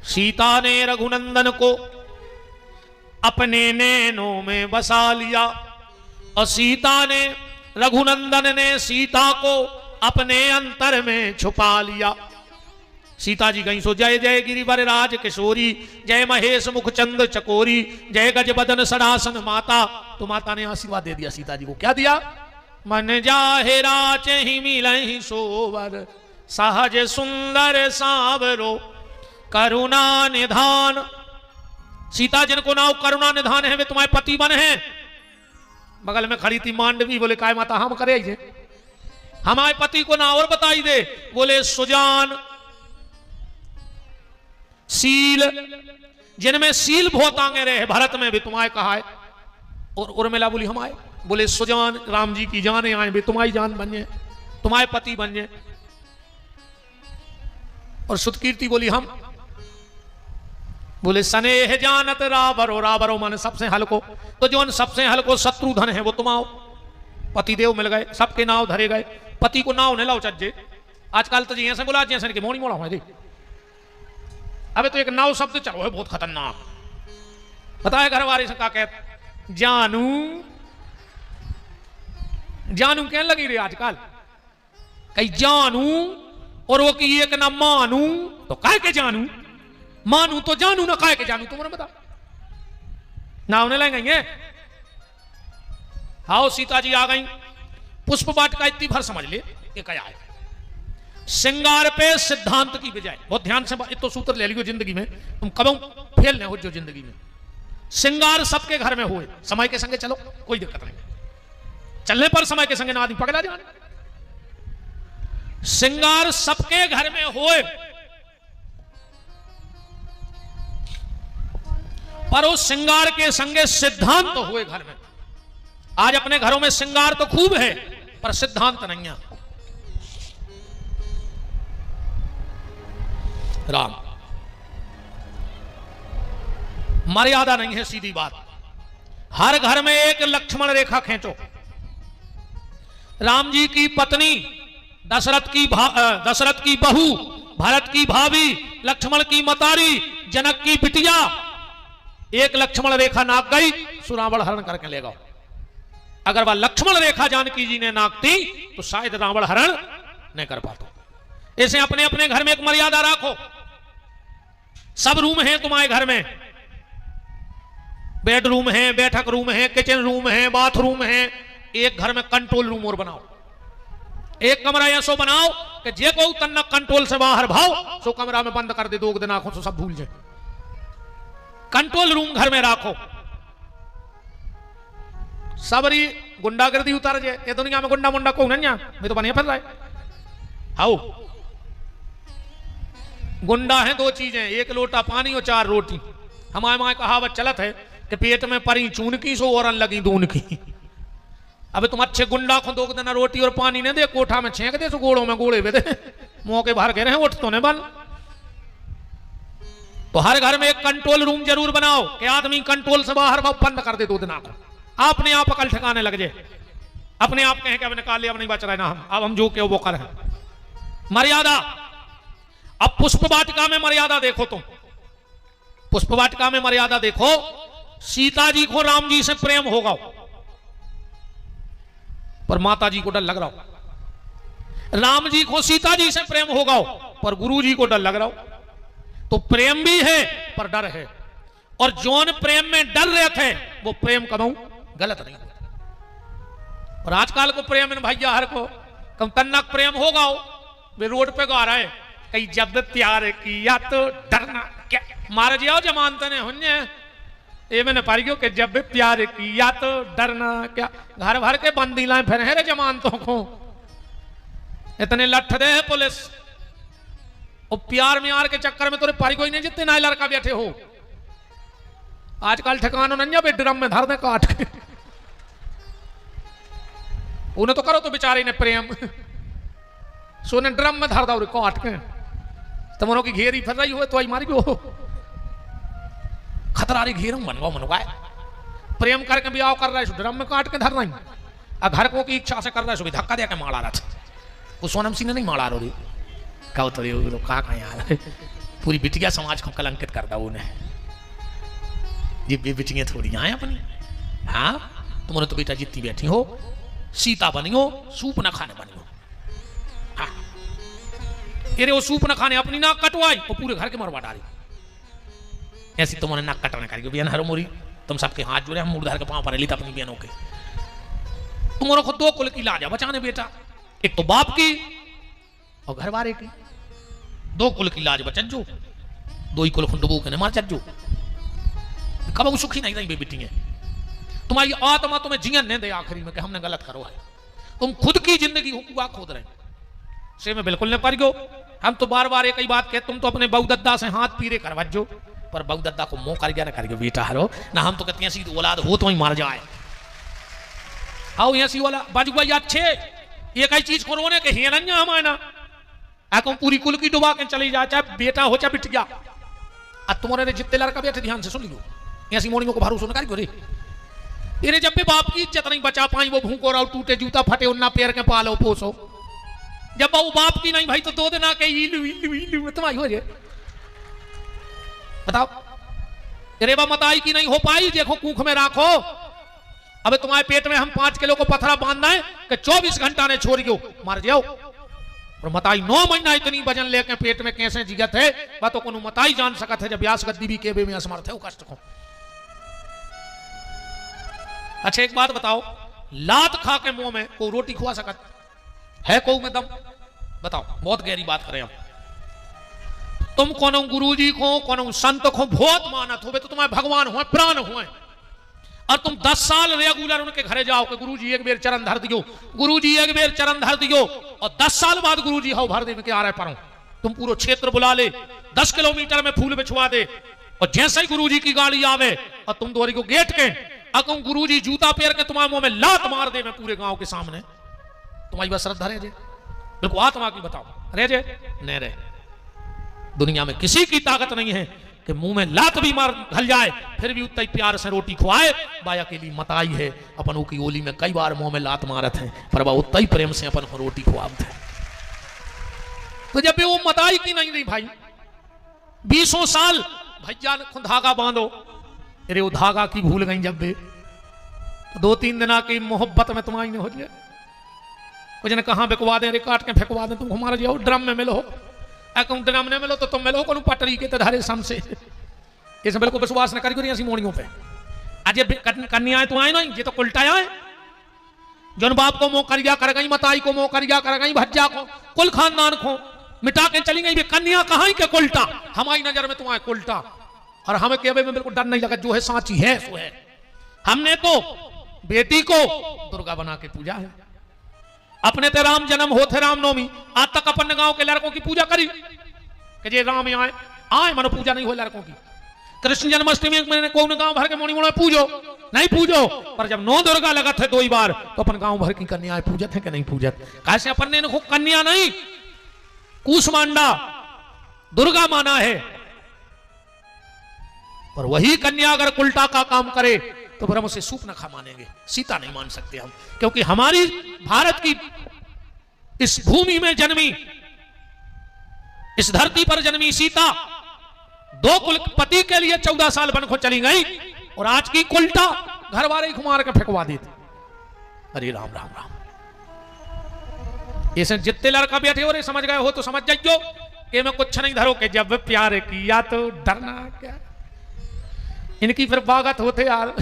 सीता ने रघुनंदन को अपने नैनों में बसा लिया और सीता ने रघुनंदन ने सीता को अपने अंतर में छुपा लिया। सीता जी गई सो जय जय गिरिवर राज किशोरी जय महेश मुख चंद चकोरी जय गज बदन सरासन माता। तो माता ने आशीर्वाद दे दिया सीता जी को क्या दिया मन जाहेरा चहि मिलहि सोवर सहज सुंदर सांवरो करुणा निधान। सीता जिनको नाम करुणा निधान है वे तुम्हारे पति बन हैं। बगल में खड़ी थी मांडवी बोले काय माता हम करे हमारे पति को ना और बताई दे बोले सुजान सील जिनमें सील बहुत आगे रहे भरत में भी तुम्हारे कहा है और उर्मिला बोली हमारे बोले सुजान राम जी की जाने आए भी तुम्हारी जान बन जाए, तुम्हारे पति बन जाए। और सुतकीर्ति बोली हम। बोले स्नेह जानत रावरो, रावरो माने सबसे हल्को, तो जो सबसे हल्को शत्रुधन है वो तुम आओ। पति देव मिल गए, सबके नाव धरे गए, पति को नाव ने लाओ चज्जे। आजकल तो जी से बोला जैसे कि मोड़ी मोड़ा हुआ। अबे तो एक नाव शब्द चलो है बहुत खतरनाक। बताए घर वाले से क्या कहते, जानू जानू कहने लगी रे आजकल, कहीं जानू और वो की एक ना मानू, तो कह के जानू, मानू तो जानू ना कह के जानू। तुमने बता नाव ने लेंगे। आओ सीता जी आ गई, पुष्प वाटिका इतनी भर समझ ले ये क्या है। श्रृंगार पे सिद्धांत की बजाय, बहुत ध्यान से तो सूत्र ले लियो जिंदगी में, तुम कब फेल नहीं हो जो जिंदगी में। श्रृंगार सबके घर में हुए, समय के संगे चलो कोई दिक्कत नहीं, चलने पर समय के संगे ना आदमी पकड़ा जाने। श्रृंगार सबके घर में होए, पर उस श्रृंगार के संगे सिद्धांत तो हुए घर में। आज अपने घरों में श्रृंगार तो खूब है पर सिद्धांत नहीं है। राम मर्यादा नहीं है, सीधी बात। हर घर में एक लक्ष्मण रेखा खींचो। राम जी की पत्नी, दशरथ की बहू, भरत की भाभी, लक्ष्मण की मतारी, जनक की बिटिया, एक लक्ष्मण रेखा नाक गई, सुरावण हरण करके ले गओ। अगर वह लक्ष्मण रेखा जानकी जी ने नाकती तो शायद रावण हरण नहीं कर पाता। ऐसे अपने अपने घर में एक मर्यादा रखो। सब रूम है तुम्हारे घर में, बेडरूम है, बैठक रूम है, किचन रूम है, बाथरूम है। एक घर में कंट्रोल रूम और बनाओ। एक कमरा ऐसो बनाओ कि जे को तन्ना कंट्रोल से बाहर भाव सो कमरा में बंद कर दे, 2 दिन आंखों से सब भूल जाए। कंट्रोल रूम घर में रखो। सबरी गुंडागर्दी उतार जाए। ये दुनिया में गुंडा मुंडा को नहीं, मैं तो बनिया फिर रहा है। आओ गुंडा है 2 चीजें, एक लोटा पानी और 4 रोटी। हमारे माँ कहावत चलत है कि पेट में परी चून की सो और लगी दून की। अब तुम अच्छे गुंडा को 2 दिन रोटी और पानी ने दे, कोठा में छेंक दे, सो गोड़ों में गोड़े दे, मौके बाहर कह रहे हैं उठ तो नहीं बन। तो हर घर में एक कंट्रोल रूम जरूर बनाओ कि आदमी कंट्रोल से बाहर बंद कर दे 2 दिन को, अपने आप अकल ठिकाने लग जाए। अपने आप कहें कि अब निकाल लिया, अब नहीं बच रहा है ना हम, अब हम जो के वो कर हैं। मर्यादा। अब पुष्प वाटिका में मर्यादा देखो तुम, पुष्प वाटिका में मर्यादा देखो। सीता जी को राम जी से प्रेम होगा पर माता जी को डर लग रहा हो। राम जी को सीता जी से प्रेम होगा पर गुरु जी को डर लग रहा हो। तो प्रेम भी है पर डर है। और जौन प्रेम में डर रहे थे वो प्रेम कमाऊ गलत नहीं होता। और आजकल को प्रेम भैया हर को कम तन्नक प्रेम होगा वे रोड पे गा रहा है कहीं जब प्यार किया तो डरना क्या, मार जाओ जमानते ने हुन्ने ये मैंने पारियो कि जब प्यार किया तो डरना क्या। घर भर के बंदी लाए फिर है रे जमानतों को, इतने लठ दे है पुलिस। और प्यार में आर के चक्कर में तोरे पारी कोई नहीं जितने ना लड़का बैठे हो। आजकल ठिकानों नहीं बे ड्रम में धर दे काट के, उन्हें तो करो तो बेचारे ने प्रेम सोने ड्रम में धर दो काट के, तुम्हारों की घेरी फिर रही हो तो आई मारी हो खतरा रे घेर मनवा मनवा प्रेम करके ब्याह कर रहा है ड्रम में काट के धर रही। घर को की इच्छा से कर रहा है धक्का दे के मारा रहा था वो सोनम सिंह ने नहीं मारा रो कहो तो कहा यार पूरी बिटिया समाज को कलंकित कर दा उन्हें। ये बिटियां थोड़ी आए अपनी। हाँ तुमने तो बेटा जितनी बैठी हो सीता बनी हो, सूप न खाने बनी हो। हाँ वो सूप न खाने अपनी नाक कटवाई और पूरे घर के मरवा डाली। ऐसी तुमने नाक कटने करी बहन हर मोरी तुम सबके हाथ जुड़े हम मुर्दार के पांव पर ली अपनी बहनों के। तुम्हारे को 2 कुल की लाजा बचाने बेटा, एक तो बाप की और घर वाले की। 2 कुल की लाज बचत जो 2 ही कुल डुबो के मार चत जो कब सुखी नहीं रही बेटी है। तुम्हारी आत्मा तुम्हें जियन नहीं दे आखिरी में कि हमने गलत करो है। तुम खुद की जिंदगी हुआ खोद रहे से में बिल्कुल नहीं पारियो। हम तो बार बार एक ही बात कहते तुम तो अपने बहुदद्दा से हाथ पीरे करवा जो पर बहुदद्दा को मुंह कर गया ना करियो बेटा हरो ना। हम तो कहते हैं सीधी औलाद हो तो ही मार जाए। आओ यहाँ सी वाला बाजू भाई अच्छे ये कई चीज को रोने के हिरन्या हमारा आको पूरी कुल की डुबा के चली जा, चाहे बेटा हो चाहे बिटिया। अब तुम्हारे जितने लड़का बैठे ध्यान से सुन लियो, ऐसी मोड़ियों को भरोसा न करियो रे। इन्हें जब भी बाप की इज्जत नहीं बचा पाई, वो भूखो रहो, टूटे जूता फटे उन्ना पैर के पालो पोसो। जब वो बाप की नहीं भाई तो दो दिन आके इलू इलू इलू तुम्हारी हो जाए। बताओ रेबा मताई की नहीं हो पाई, देखो कूख में राखो। अब तुम्हारे पेट में हम 5 किलो को पथरा बांधना है कि 24 घंटा ने छोड़ियो मर जाओ। और मताई 9 महीना इतनी वजन लेके पेट में कैसे जिगत है, बातों को मताई जान सकत है। जब व्यास गद्दी भी केबे में असमर्थ है वो कष्ट को। अच्छा एक बात बताओ, लात खा के मुंह में को रोटी खुआ सकत है को में दम? बताओ, बहुत गहरी बात करें हम। तुम कोनो गुरुजी को कोनो संत को बहुत मानत हो, तो तुम्हारे भगवान हुए, प्राण हुए, और तुम 10 साल रेगुलर उनके घरे जाओ कि गुरुजी एक बेर चरण धर दियो, गुरुजी एक बेर चरण धर दियो, और 10 साल बाद गुरुजी हाउ भर दे में क्या आ रहे परो। तुम पूरा क्षेत्र बुला ले, 10 किलोमीटर में फूल बिछवा दे, और जैसे ही गुरुजी की गाड़ी आवे और तुम दोरी को गेट के अकुम गुरुजी जूता पैर के तुम्हारे मुंह में लात मार दे में पूरे गांव के सामने, तुम्हारी बस श्रद्धा रह जाए? बिल्कुल आत्मा की बताओ रह जाए? नहीं रहे। दुनिया में किसी की ताकत नहीं है कि मुंह में लात भी मार घल जाए फिर भी उतना ही प्यार से रोटी खुआए। बाया के लिए मताई है, अपन की ओली में कई बार मुंह में लात मारत है, पर वह उतना ही प्रेम से अपन को रोटी खुआवत है। तो जब भी वो मताई की नहीं रही भाई, 20 साल भैया ने धागा बांधो, अरे वो धागा की भूल गई जब भी, तो 2-3 दिन की मोहब्बत में तुम्हारी नहीं हो जाए। कुछ ने कहा बिकवा दे, अरे काट के फेंकवा दे, तुम हमारा जाओ ड्रम में मिलो, ड्रम में मिलो तो तुम मिलो को पटरी के धारे सम से। इस बिल्कुल विश्वास न करी ऐसी मोड़ियों पे। आज ये कन्याएं तो आए नहीं, ये तो उल्टा है। जौन बाप को मोह करिया कर गई, मताई को मोह करिया कर गई, भज्जा को, कुल खानदान को मिटा के चली गई। कन्या कहाँ के उल्टा, हमारी नजर में तुम्हारे उल्टा, और हमें कहवे में बिल्कुल डर नहीं लगा। जो है साची है सो है। हमने तो बेटी को दुर्गा बना के पूजा है। अपने ते राम जन्म होते रामनवमी, आज तक अपन गांव के लड़कों की पूजा करी कि जे राम आए मनो पूजा नहीं हो लड़कों की। कृष्ण जन्माष्टमी में कौन गांव भर के मोड़ी मोड़ा पूजो नहीं पूजो, पर जब 9 दुर्गा लगा थे 2 बार तो अपन गांव भर की कन्याएं पूजत है कि नहीं पूजत? कैसे अपन ने इनको कन्या नहीं कूसमांडा दुर्गा माना है। पर वही कन्या अगर उल्टा का काम करे तो फिर हम उसे सूप न खा मानेंगे, सीता नहीं मान सकते हम। क्योंकि हमारी भारत की इस भूमि में जन्मी, इस धरती पर जन्मी सीता 2 कुल पति के लिए 14 साल बन को चली गई, और आज की उल्टा घर वाले ही घुमार के फेंकवा देते। अरे राम राम राम। ऐसे जितने लड़का बैठे हो रहे समझ गए हो तो समझ जाइयो कि मैं कुछ नहीं धरो, के जब प्यार किया तो डरना क्या। इनकी फिर बागत होते यार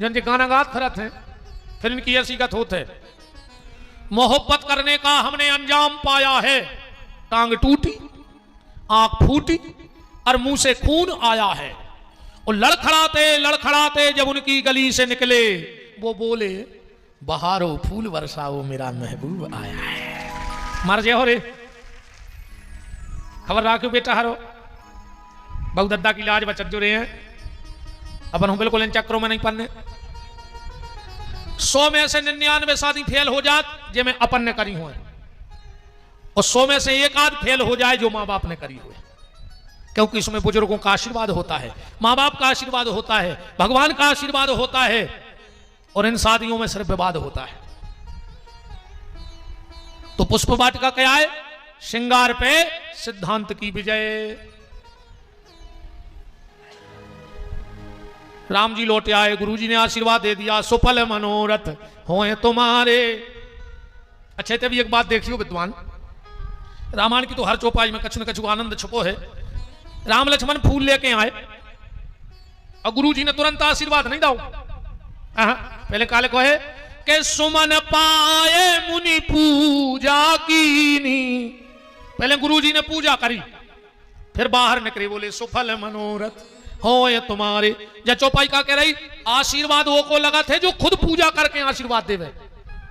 जन गाना गात फिरत है, फिर इनकी ऐसी गत होते। मोहब्बत करने का हमने अंजाम पाया है, टांग टूटी, आंख फूटी और मुंह से खून आया है। और लड़खड़ाते लड़खड़ाते जब उनकी गली से निकले, वो बोले बहारो फूल बरसाओ मेरा महबूब आया है। मर जाओ रे, खबर रखो बेटा हरो। बहु दद्दा की लाज बचत जो रहे हैं, अपन हम बिल्कुल इन चक्रों में नहीं पड़ने। 100 में से 99 शादी फेल हो जात जे में अपन ने करी हुए, और 100 में से 1 आध फेल हो जाए जो माँ बाप ने करी हुए। क्योंकि इसमें बुजुर्गों का आशीर्वाद होता है, माँ बाप का आशीर्वाद होता है, भगवान का आशीर्वाद होता है, और इन शादियों में सिर्फ विवाद होता है। तो पुष्प वाटिका क्या है? श्रृंगार पे सिद्धांत की विजय। राम जी लौटे आए, गुरुजी ने आशीर्वाद दे दिया, सुफल मनोरथ होए तुम्हारे। अच्छा तभी एक बात देखियो विद्वान, रामायण की तो हर चौपाई में कछु न कछु आनंद छुपो है। राम लक्ष्मण फूल लेके आए और गुरुजी ने तुरंत आशीर्वाद नहीं दाओ, पहले काले को है कि सुमन पाए मुनि पूजा कीनी। पहले गुरुजी ने पूजा करी, फिर बाहर निकले, बोले सुफल मनोरथ होए तुम्हारे। या चौपाई का कह रही आशीर्वाद वो को लगा थे जो खुद पूजा करके आशीर्वाद देवे।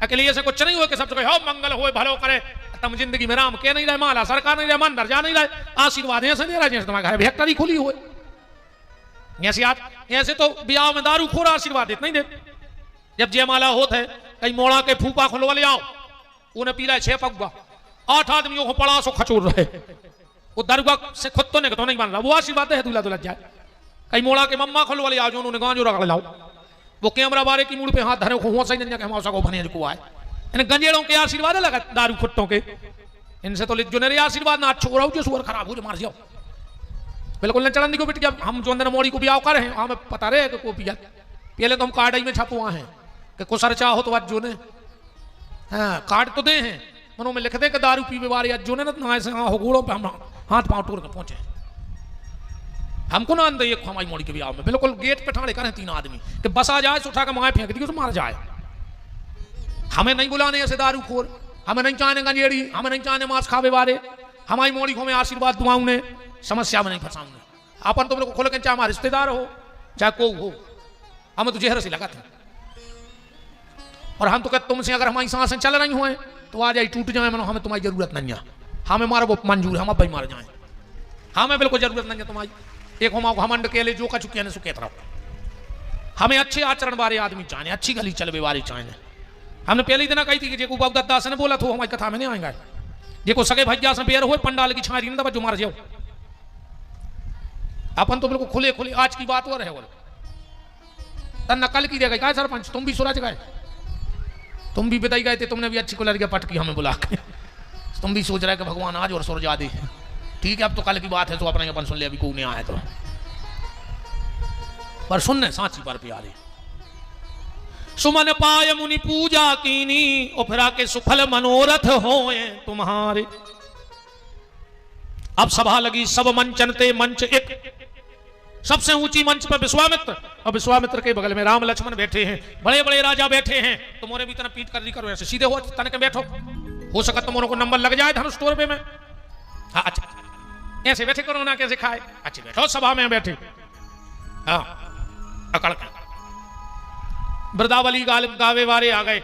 अकेले ऐसे कुछ नहीं हुए कि सबसे हो मंगल होए भलो करे, तुम जिंदगी में राम के नहीं रहे, माला सरकार नहीं रहे, मन दर्जा नहीं रहे, आशीर्वाद ऐसे दे रहा जैसे तुम्हारे घर फैक्ट्री खुली हुए। ऐसे तो ब्याह में दारू खोर आशीर्वाद देते नहीं देते। जब जयमाला होता है कई मोड़ा के फूफा खुलवा ले आओ, उन्हें पीला 6 पगुआ, 8 आदमियों को पड़ा सो खचोर रहे, वो दरगाह से खुद तो नहीं बन रहा, वो आशीर्वाद है दूल्हा दुल्हन जाए। कई मोड़ा के मम्मा खुलवा ले आओ, जो उन्होंने गांजो रख लाओ, वो कैमरा बारे की मूड पे हाथ धरे हुआ सही नहीं हम को बने को आए, इन गंजेड़ों के आशीर्वाद लगा दारू खुट्टों के, इनसे तो जो मेरे आशीर्वाद ना अच्छो रहो जो सुअर खराब हो जो मार जाओ। बिल्कुल न चलन को बिटिया हम जो अंदर मोड़ी को भी आओ कर हैं, हमें पता रहे कि को पिया पहले तो हम कार्ड में छपवा हैं कि को सर चाहो तो आज जो ने हाँ कार्ड तो दे हैं मनो में लिख दे कि दारू पीवे वाले आज जो ने ना ऐसे हो गोड़ों पे हम हाथ पांव टूट के पहुंचे, हमको ना अंदर एक हमारी मोड़ी के भी आओ में बिल्कुल गेट पे ठाड़े करें 3 आदमी कि बस आ जाए उठा के माए फेंक दी तो मार जाए। हमें नहीं बुलाने ऐसे दारू खोर, हमें नहीं चाहने गंजेड़ी, हमें नहीं चाहने मांस खावे वाले, हमारी मोड़ी को में आशीर्वाद दुआऊं ने समस्या में नहीं फंसाऊंगे। अपन तुम लोग को खोल के चाहे हमारे रिश्तेदार हो चाहे को हो, हमें तो जहर से लगा था। और हम तो कहते तुमसे अगर हमारी सांसें चल रही हुए तो आ जाए टूट जाए, मनो हमें तुम्हारी जरूरत नहीं है, हमें मारो वो मंजूर है, हम अब मार जाए, हमें बिल्कुल जरूरत नहीं है तुम्हारी। एक हम घमंड के लिए जो का चुके ने सुखेत रहो, हमें अच्छे आचरण वाले आदमी चाहिए, अच्छी गली चलवे वाली चाहिए। हमने पहले ही दिन कही थी कि जेको बाबू दत्ता ने बोला तो हमारी कथा में नहीं आएगा, जेको सगे भैया से बेर हो पंडाल की छारी न जो मार जाओ। अपन तो बिल्कुल खुले खुले आज की बात हो रहे हो तन नकल की रह गई क्या सरपंच, तुम भी सूरज गए, तुम भी बिताई गए थे, तुमने भी अच्छी कुलर पटकी हमें बुला के, तुम भी सोच रहे कि भगवान आज और सूरज आदि है। ठीक है अब तो कल की बात है तो अपने अपन सुन ले, अभी कोई नहीं आया तो पर सुनने सांची पर प्यारे सुमन पाय मुनि पूजा कीनी और फिर आके सुफल मनोरथ होए तुम्हारे। अब सभा लगी सब मंचन ते मंच एक, सबसे ऊंची मंच पर विश्वामित्र और विश्वामित्र के बगल में राम लक्ष्मण बैठे हैं, बड़े बड़े राजा बैठे हैं। तुम्हारे भी तरह पीट कर दी करो, ऐसे सीधे हो तन के बैठो, हो सका तुम्हारे को नंबर लग जाए धनुष तोड़ पे में। हाँ अच्छा ऐसे बैठे करो ना, कैसे खाए, अच्छे बैठो सभा में बैठे। हाँ अकड़ वृंदावली गावे वाले आ गए,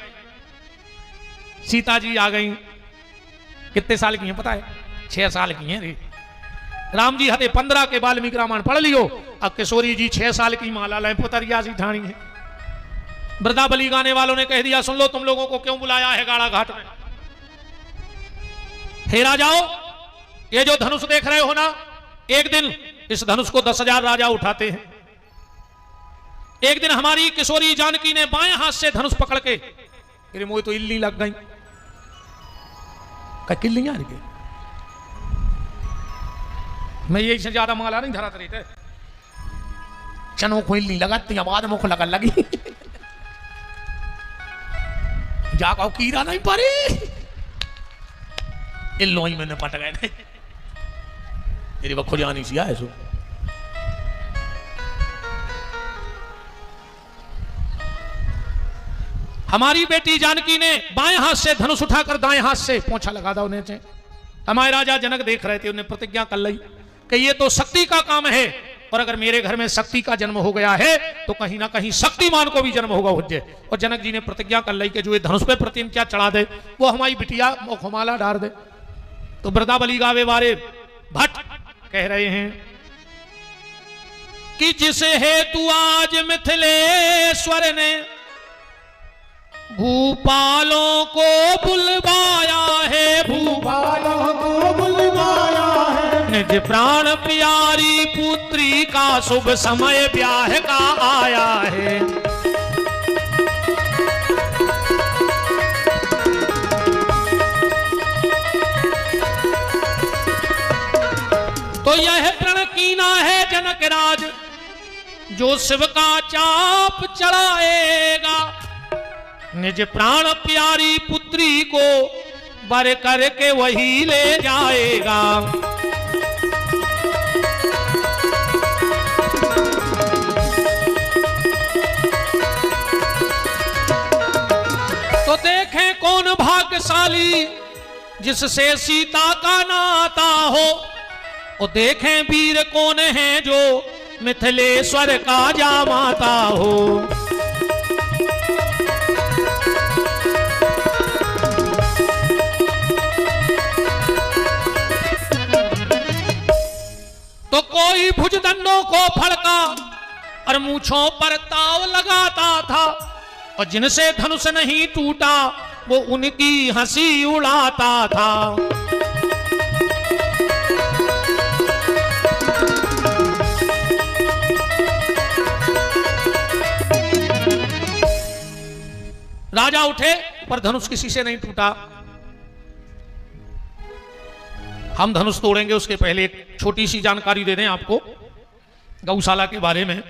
सीता जी आ गई, कितने साल की हैं पता है, 6 साल की हैं रे। राम जी हते 15 के वाल्मीकि रामायण पढ़ लियो, अब किशोरी जी 6 साल की माला लाए पुतरिया सी ठाणी है। वृंदावली गाने वालों ने कह दिया सुन लो तुम लोगों को क्यों बुलाया है गाड़ा घाट में। हे राजाओ ये जो धनुष देख रहे हो ना, एक दिन इस धनुष को 10,000 राजा उठाते हैं। एक दिन हमारी किशोरी जानकी ने बाएं हाथ से धनुष पकड़ के, मेरे मुंह तो इल्ली लग गई, किल्लियां आ रही, मैं यही से ज्यादा माला नहीं धरा रही थे, चनों को इल्ली लगाती आवाज मुख लगन लगी जाको कीड़ा नहीं पड़े, इल्लो ही मैंने पट गए नहीं, तेरी बखो जानी सी है सो। हमारी बेटी जानकी ने बाएं हाथ से धनुष उठाकर दाएं हाथ से पोंछा लगा था उन्हें से। हमारे राजा जनक देख रहे थे, उन्हें प्रतिज्ञा कर ली कि ये तो शक्ति का काम है, और अगर मेरे घर में शक्ति का जन्म हो गया है तो कहीं ना कहीं शक्तिमान को भी जन्म होगा उज्जै। और जनक जी ने प्रतिज्ञा कर ली कि जो ये धनुष पे प्रतिज्ञा चढ़ा दे वो हमारी बिटिया मुखमाला डाल दे। तो वृंदावली गावे वाले भट्ट कह रहे हैं कि जिसे हेतु आज मिथिलेश्वर ने भूपालों को बुलवाया है, भूपालों को बुलवाया है, निज प्राण प्यारी पुत्री का शुभ समय ब्याह का आया है। तो यह प्रण कीना है जनक राज जो शिव का चाप चढ़ाएगा, निज प्राण प्यारी पुत्री को बर करके वही ले जाएगा। तो देखें कौन भाग्यशाली जिससे सीता का नाता हो, और देखें वीर कौन है जो मिथिलेश्वर का जामाता हो। तो कोई भुजदंडों को फड़का और मूंछों पर ताव लगाता था, और जिनसे धनुष नहीं टूटा वो उनकी हंसी उड़ाता था। राजा उठे पर धनुष किसी से नहीं टूटा। हम धनुष तोड़ेंगे उसके पहले एक छोटी सी जानकारी दे दें आपको गौशाला के बारे में,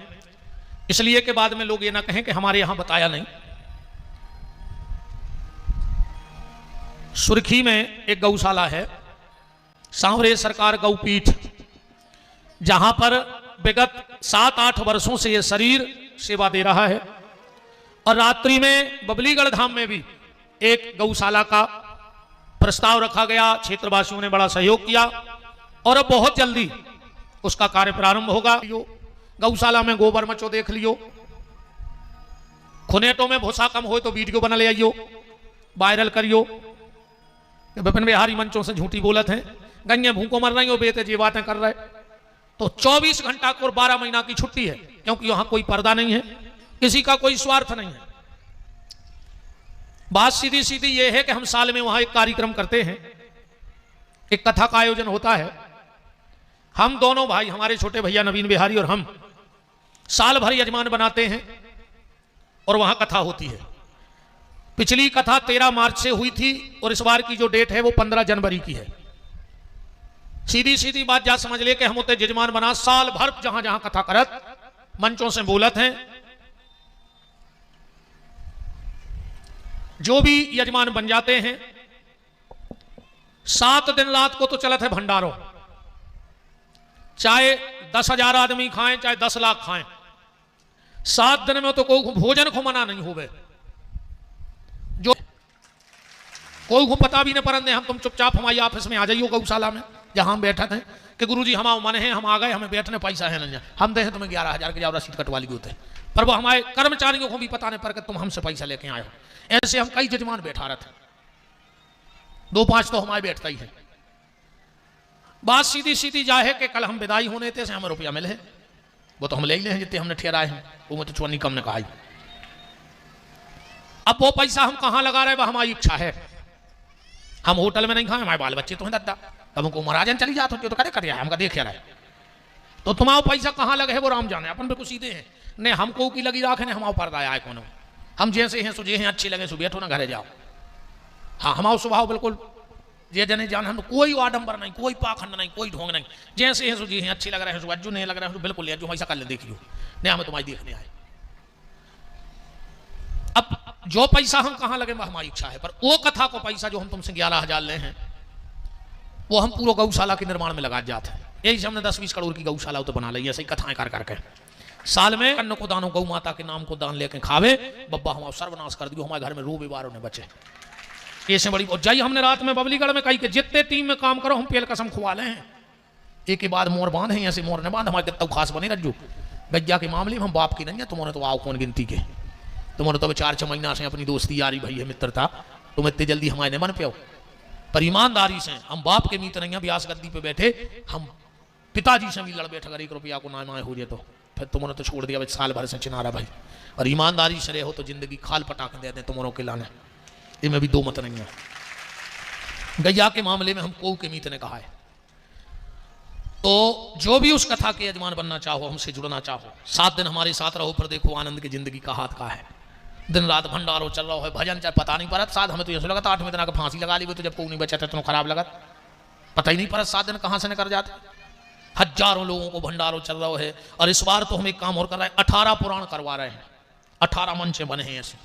इसलिए के बाद में लोग ये ना कहें कि हमारे यहां बताया नहीं। सुर्खी में एक गौशाला है, सांवरे सरकार गौपीठ, जहां पर विगत 7-8 वर्षों से यह शरीर सेवा दे रहा है। और रात्रि में बबलीगढ़ धाम में भी एक गौशाला का प्रस्ताव रखा गया, क्षेत्रवासियों ने बड़ा सहयोग किया और अब बहुत जल्दी उसका कार्य प्रारंभ होगा। गौशाला में गोबर मचो देख लियो, खुनेटों में भूसा कम हो तो वीडियो बना ले आइयो, वायरल करियो। विपिन बिहारी मंचों से झूठी बोलत हैं, गंगे भूखों मर रही हो, बेटे जी बातें कर रहे। तो 24 घंटा को 12 महीना की छुट्टी है, क्योंकि वहां कोई पर्दा नहीं है, किसी का कोई स्वार्थ नहीं है। बात सीधी सीधी यह है कि हम साल में वहां एक कार्यक्रम करते हैं, एक कथा का आयोजन होता है। हम दोनों भाई, हमारे छोटे भैया नवीन बिहारी और हम, साल भर यजमान बनाते हैं और वहां कथा होती है। पिछली कथा 13 मार्च से हुई थी और इस बार की जो डेट है वो 15 जनवरी की है। सीधी सीधी बात जा समझ ले कि हम उतने यजमान बना साल भर जहां जहां कथा करत मंचों से बोलत हैं। जो भी यजमान बन जाते हैं 7 दिन रात को तो चलत है भंडारों, चाहे 10,000 आदमी खाएं चाहे 10 लाख खाएं, 7 दिन में तो कोई भोजन को मना नहीं होवे। जो कोई को पता भी नहीं परंदे, हम तुम चुपचाप हमारी ऑफिस में आ जाइयो गौशाला में जहां हम बैठे थे कि गुरुजी हम मन है, हम आ गए, हमें बैठने पैसा है नहीं, हम दे तुम्हें 11,000 की जाओ रसीद कटवा ली होते, पर वो हमारे कर्मचारियों को भी पता नहीं पर कि तुम हमसे पैसा लेके आए हो। ऐसे हम कई यजमान बैठा रहे थे, 2-5 तो हमारे बैठता ही है। बात सीधी सीधी जा है कि कल हम विदाई होने थे से हमें रुपया मिले है, वो तो हम ले ही ले हैं जितने हमने ठहराए हैं, वो तो चुनी कम ने कहा। अब वो पैसा हम कहां लगा रहे, वह हमारी इच्छा है। हम होटल में नहीं खाए, हमारे बाल बच्चे तो हैं दादा, तब हमको महाराजन चली जाते होती तो करे कर हमका देख रहा है, तो तुम्हारा पैसा कहां लगे है वो राम जाने, अपन बिल्कुल सीधे हैं। ने हमको की लगी राखे ने हमारा पर्दा आए कौन, हम जैसे हैं सुझे हैं, अच्छे लगे सो बैठो ना घरे जाओ। हाँ, हमारा स्वभाव बिल्कुल ये जने जान, हम कोई आडंबर नहीं, कोई पाखंड नहीं, कोई ढोंग नहीं, जैसे हैं सुझे हैं, अच्छे लग रहे हैं, अज्जू नहीं लग रहे हैं, बिल्कुल जो ऐसा कर ले देखियो, नहीं हमें तुम्हारी देखने आए। अब जो पैसा हम कहां लगे हमारी इच्छा है, पर वो कथा को पैसा जो हम तुमसे 11,000 ले हैं वो हम पूरा गौशाला के निर्माण में लगा जाते हैं। यही से हमने 10-20 करोड़ की गौशाला तो बना ली, ऐसे ही कथाएं कर करके साल में अन्न को दानो गौ माता के नाम को दान लेके खावे, बब्बा हमारा सर्वनाश कर दियो, हमारे घर में रो बीमारों ने बचे। ऐसे बड़ी और जाई हमने रात में बबलीगढ़ में कही कि जितने टीम में काम करो हम पेल कसम खुआ ले हैं, एक के बाद मोर बांध है, ऐसे मोर ने बांध, हमारे कितना खास बने रज्जू। गज्जा के मामले में हम बाप की नहीं है, तुम्हारे तो आओ कौन गिनती के, तुम्हारे तो 4-6 महीना से अपनी दोस्ती यारी भाई है, मित्रता, तुम इतनी जल्दी हमारे मन पे हो। पर ईमानदारी से हम बाप के मित्र नहीं है, व्यास गद्दी पे बैठे हम पिताजी से भी लड़ बैठे, अगर 1 रुपया को नामाए हो जाए तो फिर तुमने तो छोड़ दिया साल भर से चिनारा भाई। और ईमानदारी से रहे हो तो जिंदगी खाल पटाख दे दें तुम्हारों के लाने, इनमें भी दो मत नहीं है। गैया के मामले में हम को के मीत ने कहा है, तो जो भी उस कथा के यजमान बनना चाहो, हमसे जुड़ना चाहो, 7 दिन हमारे साथ रहो, पर देखो आनंद की जिंदगी का हाथ का है। दिन रात भंडारो चल रहा है, भजन चाहे पता नहीं पड़त। 7 हमें तो ऐसा लगा था 8वें दिन आकर फांसी लगा ली, तो जब कोई नहीं बचा था तो खराब लगा, पता ही नहीं पड़ा 7 दिन कहां से निकल जाते। हजारों लोगों को भंडारो चल रहा है। और इस बार तो हम एक काम और कर रहे हैं, 18 पुराण करवा रहे हैं, 18 मंच बने हैं ऐसे।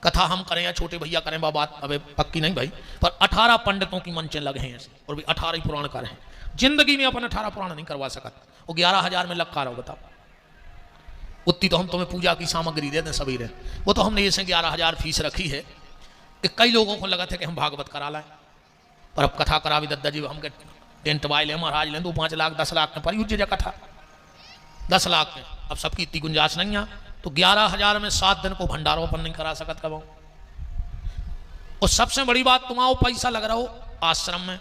कथा हम करें या छोटे भैया करें, बात अब पक्की नहीं भाई, पर 18 पंडितों की मंचें लगे हैं ऐसे, और भी 18 ही पुराण करें। जिंदगी में अपन 18 पुराण नहीं करवा सकते, वो 11,000 में लग रहो बताओ। उतनी तो हम तुम्हें पूजा की सामग्री दे दें सवेरे, वो तो हमने जैसे 11,000 फीस रखी है कि कई लोगों को लगा था कि हम भागवत करा लाएं, पर अब कथा करा भी दद्दा जी हम टेंट वाले ले महाराज लें 2-5 लाख 10 लाख में पर युज कथा 10 लाख में, अब सबकी इतनी गुंजाइश नहीं है, तो 11,000 में 7 दिन को भंडारों पर नहीं करा सकत कब। और सबसे बड़ी बात, तुम्हारा पैसा लग रहा हो आश्रम में,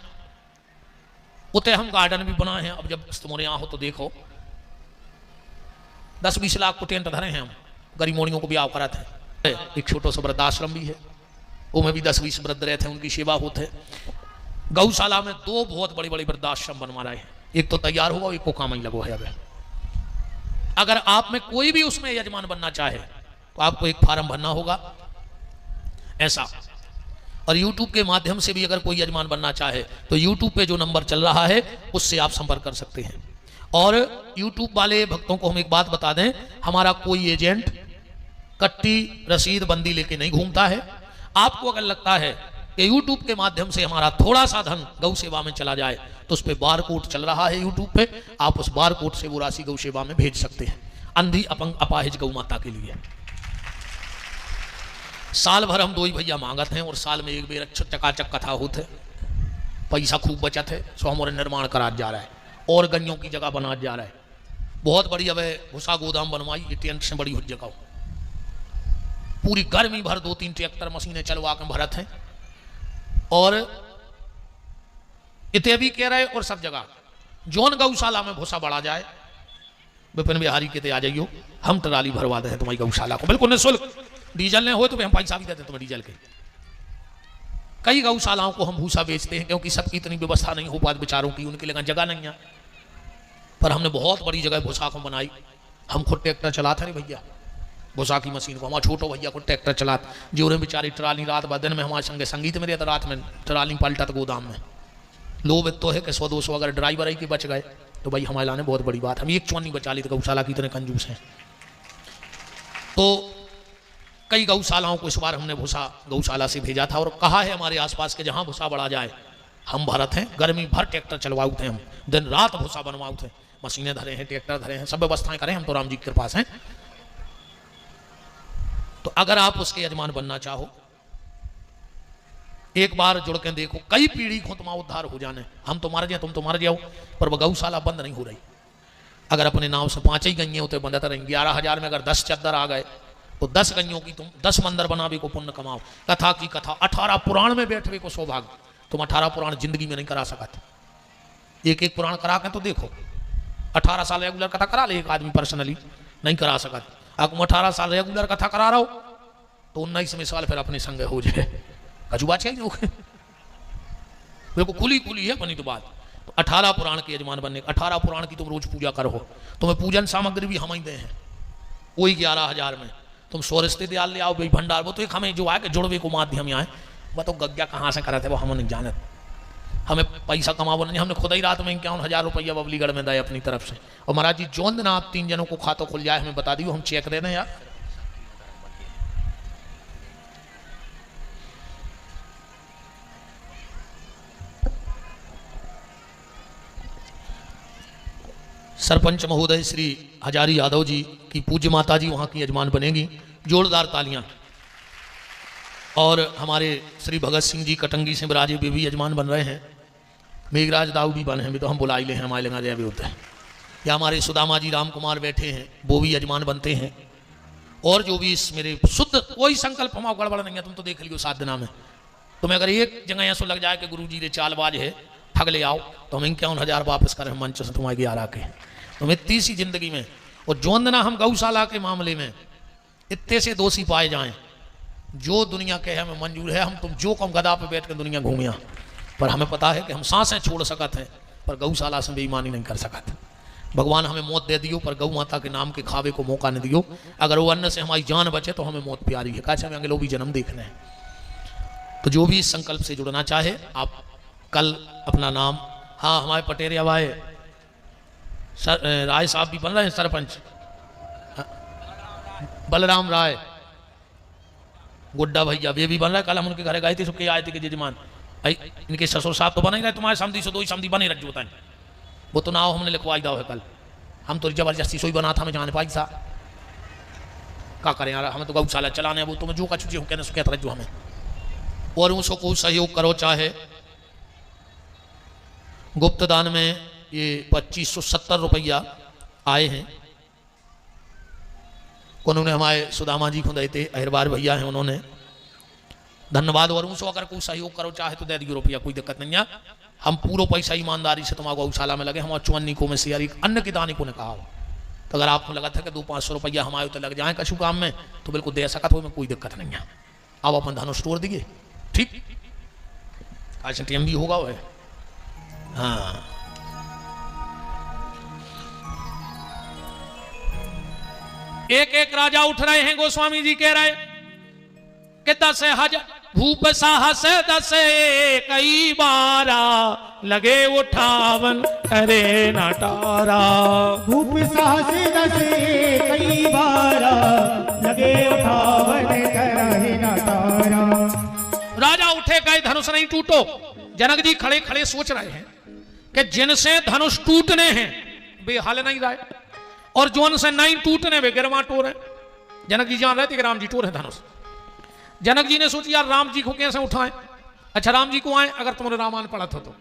उते हम गार्डन भी बनाए हैं। अब जब तुम्हारे यहाँ हो तो देखो 10-20 लाख को टेंट धरे हैं हम, गरीब मोड़ियों को भी आओ कराते हैं, एक छोटा सा वृद्धाश्रम भी है, उसमें भी 10-20 वृद्ध रहते हैं, उनकी सेवा होते है। गौशाला में 2 बहुत बड़े बड़े वृद्धाश्रम बनवा रहे हैं, एक तो तैयार होगा, एक को काम ही लगो है। अब अगर आप में कोई भी उसमें यजमान बनना चाहे तो आपको एक फार्म भरना होगा ऐसा। और YouTube के माध्यम से भी अगर कोई यजमान बनना चाहे तो YouTube पे जो नंबर चल रहा है उससे आप संपर्क कर सकते हैं। और YouTube वाले भक्तों को हम एक बात बता दें, हमारा कोई एजेंट कट्टी रसीद बंदी लेके नहीं घूमता है। आपको अगर लगता है कि YouTube के माध्यम से हमारा थोड़ा सा धन गौ सेवा में चला जाए तो उस पर बार कोड चल रहा है YouTube पे, आप उस बार कोड से वो राशि गौ सेवा में भेज सकते हैं, अंधी अपंग अपाहिज गौ माता के लिए। साल भर हम 2 ही भैया मांगत हैं और साल में एक बेर चकाचक कथा होते, पैसा खूब बचत है, सो हमारे निर्माण करा जा रहा है और गन्यों की जगह बना जा रहा है। बहुत बड़ी अब भूसा गोदाम बनवाई, ये टेंट से बड़ी हो जगह, पूरी गर्मी भर 2-3 ट्रैक्टर मशीनें चलवा के भरत हैं। और इतने भी कह रहे और सब जगह जौन गौशाला में भूसा बढ़ा जाए, विपिन बिहारी कहते आ जाइयो, हम ट्राली भरवा दे तुम्हारी गौशाला को बिल्कुल निःशुल्क। डीजल नहीं हो तो हम पैसा भी देते तुम्हें डीजल के। कई गौशालाओं को हम भूसा बेचते हैं क्योंकि सबकी इतनी व्यवस्था नहीं हो पाती बेचारों की, उनके लिए जगह नहीं है। पर हमने बहुत बड़ी जगह भूसा को बनाई, हम खुद ट्रैक्टर चलाते रहे भैया, भूसा की मशीन को हमारा छोटो भैया को ट्रैक्टर चलाते, जो उन्हें बेचारी ट्राली रात भर दिन में हमारे संगे संगीत में रहता, रात में ट्राली पलटा गोदाम में। लोभ तो है कि 100-200 अगर ड्राइवर ही के बच गए तो भाई हमारे लाने बहुत बड़ी बात, हम एक चौनी बचा ली तो गौशाला की इतने कंजूस हैं। तो कई गौशालाओं को इस बार हमने भूसा गौशाला से भेजा था और कहा है हमारे आसपास के जहां भूसा बढ़ा जाए हम भरत हैं। गर्मी भर ट्रैक्टर चलवाऊ थे, हम दिन रात भूसा बनवाऊ थे, मशीनें धरे हैं, ट्रैक्टर धरे हैं, सब व्यवस्थाएं करें, हम तो राम जी के पास हैं। तो अगर आप उसके यजमान बनना चाहो, एक बार जुड़ के देखो, कई पीढ़ी को तुम्हारा उद्धार हो जाने। हम तो मार जाए, तुम तो मार जाओ, पर वह गौशाला बंद नहीं हो रही। अगर अपने नाम से 5 ही गईए होते बंदत रहेंगे। 11,000 में अगर 10 चद्दर आ गए तो 10 गईयों की तुम 10 मंदिर बनावे को पुण्य कमाओ। कथा की कथा 18 पुराण में बैठवे को सौभाग्य, तुम 18 पुराण जिंदगी में नहीं करा सकते। एक पुराण करा के तो देखो, 18 साल रेगुलर कथा करा ले एक आदमी पर्सनली, नहीं करा सकते। अब तुम 18 साल रेगुलर कथा करा रहो तो 19वें साल फिर अपने संग हो जाए, कजुआ चाहिए बिल्कुल खुली है बनी तो बात। तो 18 पुराण के यजमान बनने, 18 पुराण की तुम रोज पूजा करो, तुम्हें पूजन सामग्री भी हम ही दे हैं, वही 11,000 में तुम 100 रिश्ते दयाल ले आओ भाई भंडार। वो तो एक हमें जो आए कि जुड़वे को माध्यम आए, वह तो गग्या कहाँ से करे थे वो हम नहीं जानते, हमें पैसा कमावो नहीं। हमने खुद ही रात में 51,000 रुपया बबलीगढ़ में दिए अपनी तरफ से। और महाराज जी जोन दिन आप 3 जनों को खाता खुल जाए हमें बता दियो, हम चेक दे दें यार। सरपंच महोदय श्री हजारी यादव जी की पूज्य माता जी वहाँ की यजमान बनेगी, जोरदार तालियां। और हमारे श्री भगत सिंह जी कटंगी से विराजे वे भी यजमान बन रहे हैं, मेघराज दाऊ भी बने हैं, भी तो हम बुला ही ले हैं, हमारे लगा जय भी होता है। या हमारे सुदामा जी राम कुमार बैठे हैं, वो भी यजमान बनते हैं। और जो भी इस मेरे शुद्ध कोई संकल्प हमारा गड़बड़ नहीं है, तुम तो देख लियो 7 दिना में। तुम्हें अगर एक जगह ऐसा लग जाए कि गुरु जी ने चालबाज है ठग ले आओ तो हम 51,000 वापस करें मंच से तुम्हारे 11 के। तुम्हें 30 ही जिंदगी में। और जोंदना हम गौशाला के मामले में इतने से दोषी पाए जाएं, जो दुनिया के हमें मंजूर है, हम तुम जो कम गदा पे बैठ कर दुनिया घूमिया, पर हमें पता है कि हम सांसें छोड़ सकते हैं पर गौशाला से बेईमानी नहीं कर सकते। भगवान हमें मौत दे दियो पर गौ माता के नाम के खावे को मौका नहीं दियो। अगर वो अन्न से हमारी जान बचे तो हमें मौत प्यारी है, कैसे हमें अगले भी जन्म देखने हैं। तो जो भी इस संकल्प से जुड़ना चाहे आप कल अपना नाम, हाँ हमारे पटेरिया भाई राय साहब भी बन रहे हैं, सरपंच बलराम राय, गुड्डा भैया वे भी बन रहा है। कल हम उनके घर गए थे, सबके आए थे कि जजमान इनके ससुर साहब तो बने गए, तुम्हारे समझी से 2 ही समझी बने रख जोता है, वो तो नाव हमने लिखवाई दाव है कल। हम तो जबरदस्ती सोई बना था, मैं जान पाई सा क्या करें यार, हमें तो गौशाला चलाने वो तुम्हें जो का चुची हो कहने सुखिया रज्जो हमें। और उसको कोई सहयोग करो, चाहे गुप्त दान में ये 2570 रुपया आए हैं, उन्होंने हमारे सुदामा जी को दे थे, अहिरबार भैया हैं, उन्होंने धन्यवाद। और उसको अगर कोई सहयोग करो चाहे तो दे दियो रुपया, कोई दिक्कत नहीं है। हम पूरा पैसा ईमानदारी से तुम्हारा गौशाला में लगे, हम 54 को में से यार अन्य के दाने को ने कहा तो अगर आपको लगा था कि 200-500 रुपया हमारे तो लग जाए कछु काम में, तो बिल्कुल दे सकता हो, में कोई दिक्कत नहीं है। आप अपन धनुष तोड़ दिए, ठीक, आज टीएम भी होगा वह। हाँ, एक एक राजा उठ रहे हैं, गोस्वामी जी कह रहे कि 10,000 भूप साहस 10 कई बारा लगे उठावन करे नटारा। भूप साहस 10 कई बारा लगे उठावन करे नटारा। राजा उठे गए, धनुष नहीं टूटो। जनक जी खड़े खड़े सोच रहे हैं कि जिनसे धनुष टूटने हैं वे हल नहीं रहे, और जो उनसे नहीं टूटने वे गिरवा टोर है। जनक जी जान रहे थे कि राम जी टोर है धनुष। जनक जी ने सोचा यार राम जी को कैसे उठाएं। अच्छा राम जी को आए, अगर तुमने रामायण पढ़ा था तो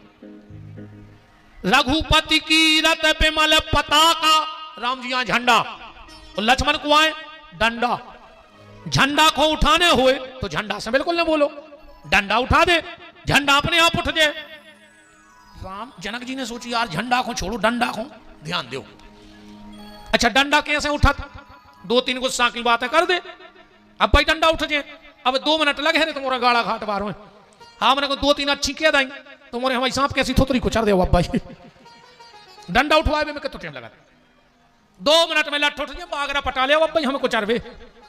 रघुपति की रथ बिमल पताका, राम जी यहाँ झंडा, और लक्ष्मण को आए डंडा। झंडा को उठाने हुए तो झंडा से बिल्कुल न बोलो, डंडा उठा दे, झंडा अपने आप उठ जाए। राम जनक जी ने सोची यार झंडा को छोड़ो, डंडा को ध्यान दो। अच्छा डंडा कैसे उठा? 2-3 गुस्सा की बातें कर दे, अब भाई डंडा उठ जाए। अब 2 मिनट लगे हैं तुम्हारा गाड़ा घाट बार में। हाँ मैंने को 2-3 अच्छी कह दाई तुम्हारे हमारी सांप कैसी थोतरी को चढ़ दे अब भाई। डंडा उठवाए में कितना टाइम लगा? 2 मिनट में लट उठ जाए, बागरा पटा ले अब भाई हमें को चढ़वे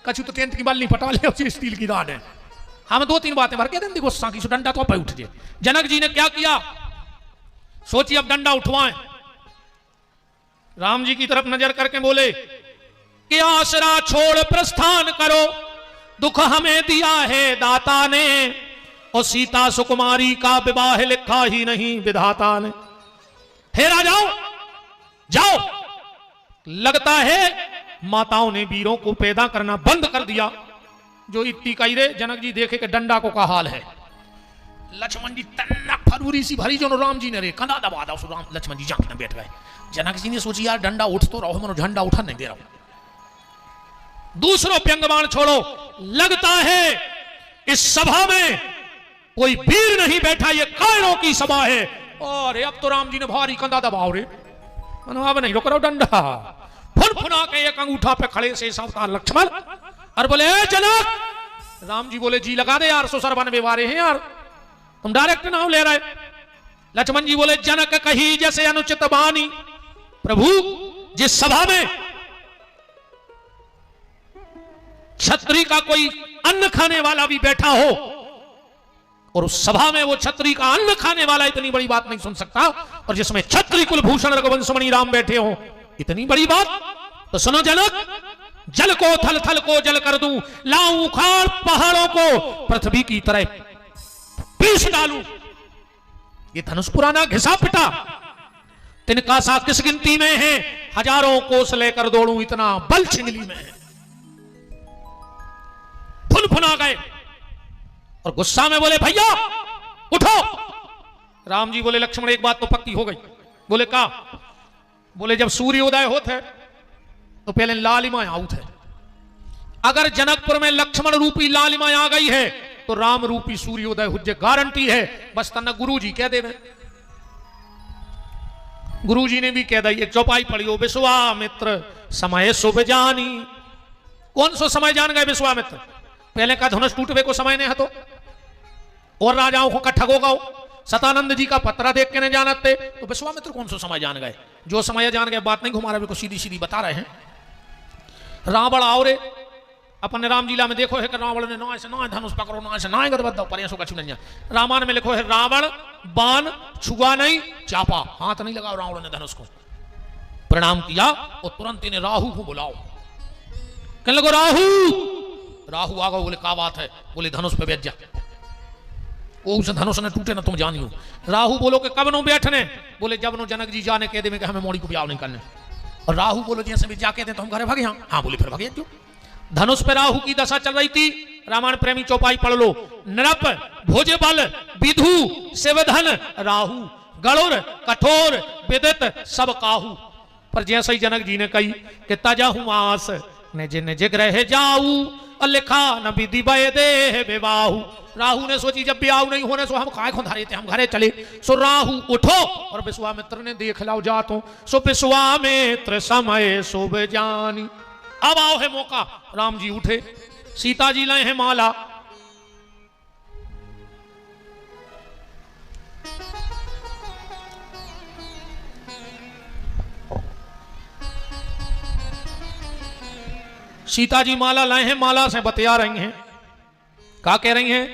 कछु तो टेंट की बाल नहीं पटा ले, उसी स्टील की दान है। हम 2-3 बातें भर के दें गुस्सा की, डंडा तो अब उठ जाए। जनक जी ने क्या किया, सोचिए अब डंडा उठवाएं। राम जी की तरफ नजर करके बोले कि आसरा छोड़ प्रस्थान करो, दुख हमें दिया है दाता ने, और सीता सुकुमारी का विवाह लिखा ही नहीं विधाता ने। हे राजाओ जाओ, लगता है माताओं ने वीरों को पैदा करना बंद कर दिया। जो इतनी कही रे जनक जी देखे कि डंडा को का हाल है। लक्ष्मण जी तन्नक फरूरी सी भरी जो राम जी ने रे कंधा दबा दा, राम लक्ष्मण जी जाके बैठ गए। जनक जी ने सोची यार डंडा उठ तो रहो, मनो झंडा उठा नहीं दे रहा हूं। दूसरों पे अंगबाण छोड़ो, लगता है इस सभा में कोई वीर नहीं बैठा, ये कायरों की सभा है। और अब तो राम जी ने भारी कंधा दबाओ रे, मनो अब नहीं रोक रहा डंडा। फुनफुना के एक अंगूठा पे खड़े से अवतार लक्ष्मण और बोले जनक। राम जी बोले जी लगा दे यार, सुसर बन बेवारे हैं यार, तुम डायरेक्ट नाम ले रहे। लक्ष्मण जी बोले जनक कही जैसे अनुचित बानी, प्रभु जिस सभा में छत्री का कोई अन्न खाने वाला भी बैठा हो, और उस सभा में वो छत्री का अन्न खाने वाला इतनी बड़ी बात नहीं सुन सकता, और जिसमें छत्री कुलभूषण रघुवंशमणि राम बैठे हो इतनी बड़ी बात, तो सुनो जनक, जल को थल, थल को जल कर दूं, लाऊं उखाड़ पहाड़ों को पृथ्वी की तरह पीस डालूं। ये धनुष पुराना घिसा पिटा, तिनका सा किस गिनती में है, हजारों कोस लेकर दौड़ूं इतना बल छिंगली में है। फुनफुना गए और गुस्सा में बोले भैया उठो। राम जी बोले लक्ष्मण एक बात तो पक्की हो गई। बोले का? बोले जब सूर्योदय होता है तो पहले लालिमा आउट है। अगर जनकपुर में लक्ष्मण रूपी लालिमा आ गई है तो राम रूपी सूर्योदय हो जाए, गारंटी है। बस तना गुरु जी कह दे, गुरु जी ने भी कह दी, एक चौपाई पढ़ी हो, विश्वामित्र समय शुभ जानी। कौन सो समय जान गए विश्वामित्र? पहले का धनुष टूटवे को समय नहीं है तो, और राजाओं को कट्ठा हो गओ। सतानंद जी का पत्रा देख के नहीं जानते तो विश्वामित्र कौन सा समय जान गए? जो समय जान गए बात नहीं घुमा रहे, बिल्कुल सीधी सीधी बता रहे हैं। रावण आओ रे, अपने राम जिला में देखो है कि रावण ने ना से ना धनुष पकड़ो, ना से ना गदबद दो परियों का चुनैया। रामायण में लिखो है रावण बाण छुआ नहीं, चापा हाथ नहीं लगाओ रावण ने धनुष को। प्रणाम किया और तुरंत इन्हें राहु को बुलाओ। कहने लगो राहु। राहु आ गए, बोले क्या बात है? बोले धनुष पे बैठ जा। वो उस धनुष ने टूटे ना तुम जानियो। राहु बोलो कि कब नो बैठने? बोले जब नो जनक जी जाने कह दे में कि हमें मोड़ी को ब्याह नहीं करने। और राहु बोलो जैसे भी जाके दे तो हम घरे भागे। हाँ बोले फिर भागे क्यों? धनुष पे राहु की दशा चल रही थी। रामायण प्रेमी चौपाई पढ़ लो। नृप भोज बल विधु शिवधन राहु, गणुर कठोर विदित सब काहू। पर जैसे ही जनक जी ने कही कि तजहु आस निज निज ग्रह जाऊ लिखा न विधि भय दे विवाहु। राहु ने सोची जब ब्याह नहीं होने सो हम काय खुंधारे थे, हम घरे चले। सो राहु उठो और विश्वामित्र ने देख लाओ जातो। सो विश्वामित्र समय शुभ जानी। अब आओ है मौका। राम जी उठे, सीता जी लाए हैं माला। सीता जी माला लाए हैं, माला से बतिया रही हैं। क्या कह रही हैं?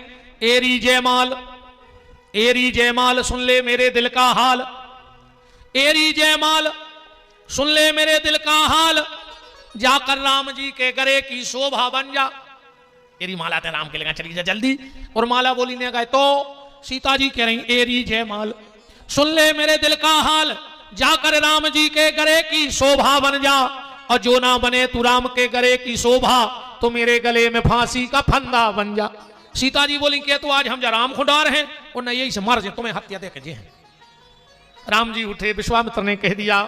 एरी जयमाल, एरी जयमाल सुन ले मेरे दिल का हाल। एरी जयमाल सुन ले मेरे दिल का हाल, जाकर राम जी के गले की शोभा बन जा। एरी माला ते राम के लगा चली जा जल्दी। और माला बोली ने गए तो सीता जी कह रही एरी जयमाल सुन ले मेरे दिल का हाल, जाकर राम जी के गले की शोभा बन जा। और जो ना बने तू राम के गले की शोभा, तो मेरे गले में फांसी का फंदा बन जा। सीता जी बोली कि तो आज हम जा राम खुंडार हैं और न यही से मर जाए, तुम्हें हत्या दे के जे हैं। राम जी उठे, विश्वामित्र ने कह दिया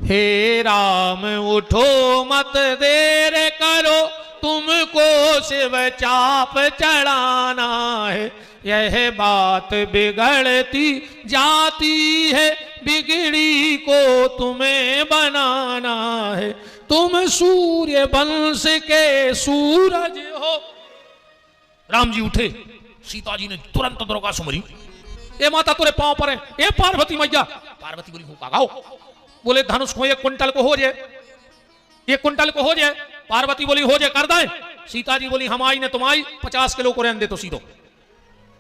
हे राम उठो मत देर करो, तुमको शिव चाप चढ़ाना है। यह बात बिगड़ती जाती है, बिगड़ी को तुम्हें बनाना है। तुम सूर्य वंश के सूरज हो। राम जी उठे, सीता जी ने तुरंत दुर्गा सुमरी। ए माता तेरे पांव पर है, ए पार्वती मैया। पार्वती बोली हुक्का गाओ। बोले धनुष को 1 कुंटल को हो जाए, 1 कुंटल को हो जाए। पार्वती बोली हो जाए, कर दे। सीता जी बोली हम आई ने तुम आई, 50 किलो को रहने दे तो सीधो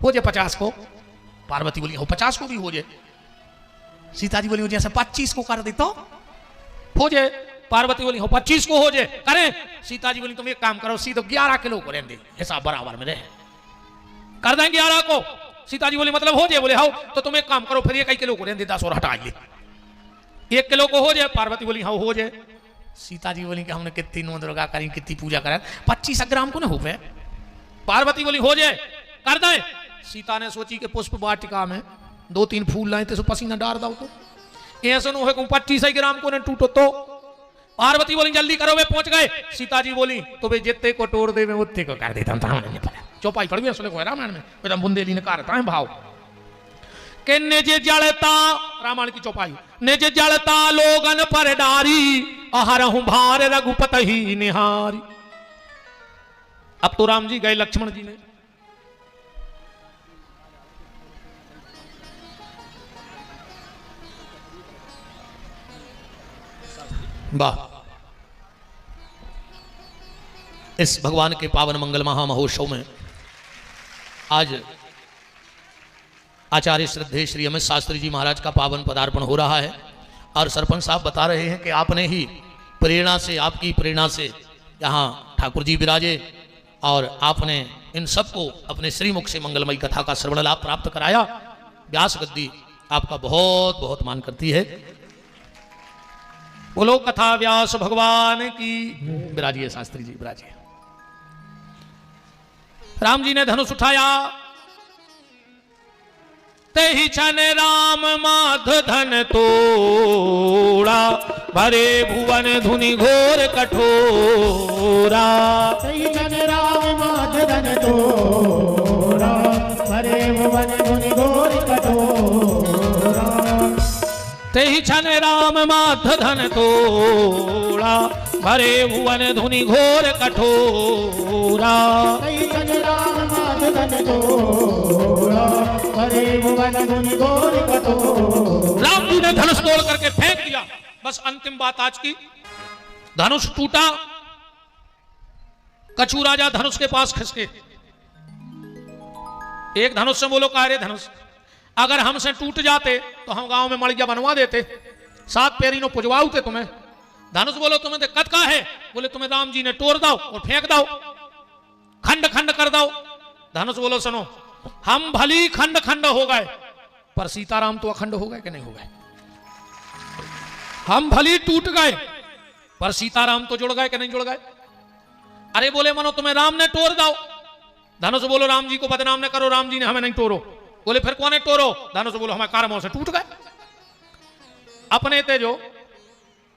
हो जाए 50 को। पार्वती बोली हो 50 को भी हो जाए। सीता जी बोली हो जैसे 25 को कर दे तो हो जाए। पार्वती बोली हो 25 को हो जाए, करें। सीता जी बोली तुम एक काम करो, सीधो 11 किलो को रहने दे, हिसाब बराबर में रहे, कर देंगे 11 को। सीता जी बोली मतलब हो जाए। बोले हाँ तो तुम एक काम करो, फिर 1 किलो को रहने दे, 10 और हटाइए, 1 किलो को हो जाए। पार्वती बोली हाँ हो जाए। सीता जी बोली कि हमने कितनी नो दुर्गा करी, कितनी पूजा करा, 25 ग्राम को ना हो गए। पार्वती बोली हो जाए, कर दे। सीता ने सोची कि पुष्प वाटिका में 2-3 फूल लाए थे, सो पसीना डाल दो तो ऐसा न हो 25 ग्राम को न टूटो तो। पार्वती बोली जल्दी करो, वे पहुंच गए। सीता जी बोली तो वे जितने को तोड़ दे मैं उतने को कर देता हूं। चौपाई पड़ गई असले को रामायण में, एकदम बुंदेली ने करता है भाव के निज जलता, रामायण की चौपाई। निज जलता लोगन पर डारी, अहरहु भार रघुपत ही निहारी। अब तो राम जी गए, लक्ष्मण जी ने वाह, इस भगवान के पावन मंगल महामहोत्सव में आज आचार्य श्रद्धेय श्री अमित शास्त्री जी महाराज का पावन पदार्पण हो रहा है। और सरपंच साहब बता रहे हैं कि आपने ही प्रेरणा से, आपकी प्रेरणा से यहाँ ठाकुर जी विराजे और आपने इन सबको अपने श्रीमुख से मंगलमयी कथा का श्रवण लाभ प्राप्त कराया। व्यास गद्दी आपका बहुत बहुत मान करती है। बोलो कथा व्यास भगवान की। विराजिए शास्त्री जी, विराजिए। राम जी ने धनुष उठाया, तेहि क्षण राम माध धन तोड़ा, भरे भुवन धुनि घोर कठोरा। तेहि क्षण राम माध धन तोड़ा, भरे भुवन धुनि घोर कठोरा। तेहि क्षण राम माध धन तोड़ा, भरे भुवन धुनि घोर कठोरा। तेहि क्षण राम माध धन तोड़ा, भरे भुवन धुनि घोर कठोरा। राम जी ने धनुष तोड़ करके फेंक दिया। बस अंतिम बात आज की, धनुष टूटा, कछु राजा धनुष के पास खिसके। एक धनुष से बोलो कारे धनुष, अगर हमसे टूट जाते तो हम गांव में मड़िया बनवा देते, 7 पेरी नो पुजवाऊ थे तुम्हें। धनुष बोलो तुम्हें दिक्कत का है? बोले तुम्हें राम जी ने तोड़ दो और फेंक दो, खंड खंड कर दो। धनुष बोलो सुनो, हम भली खंड खंड हो गए, पर सीताराम तो अखंड हो गए कि नहीं हो गए? हम भली टूट गए, पर सीताराम तो जुड़ गए कि नहीं जुड़ गए? अरे बोले मनो तुम्हें राम ने तोड़ दो। धनुष बोलो राम जी को बदनाम न करो, राम जी ने हमें नहीं तोड़ो। बोले फिर कौन है तोड़ो? धनुष बोलो हमारे कर्मों से टूट गए। अपने ते जो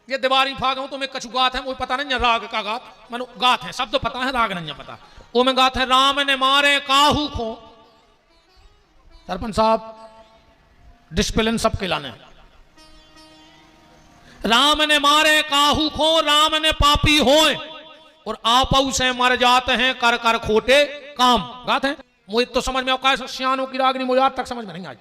ये दीवारी फाग तो मैं कछु गात है, मुझे पता नहीं राग का गात, मैंने गात है, शब्द पता है, राग नहीं पता। वो में गात है, राम ने मारे काहू खो। सरपंच साहब डिसिप्लिन सबके लाने। राम ने मारे काहू खो, राम ने पापी होए, और आपऊ से मर जाते हैं कर कर खोटे काम। गात है, मुझे तो समझ में औकाश सियानों की रागनी मुझे आज तक समझ में नहीं आई।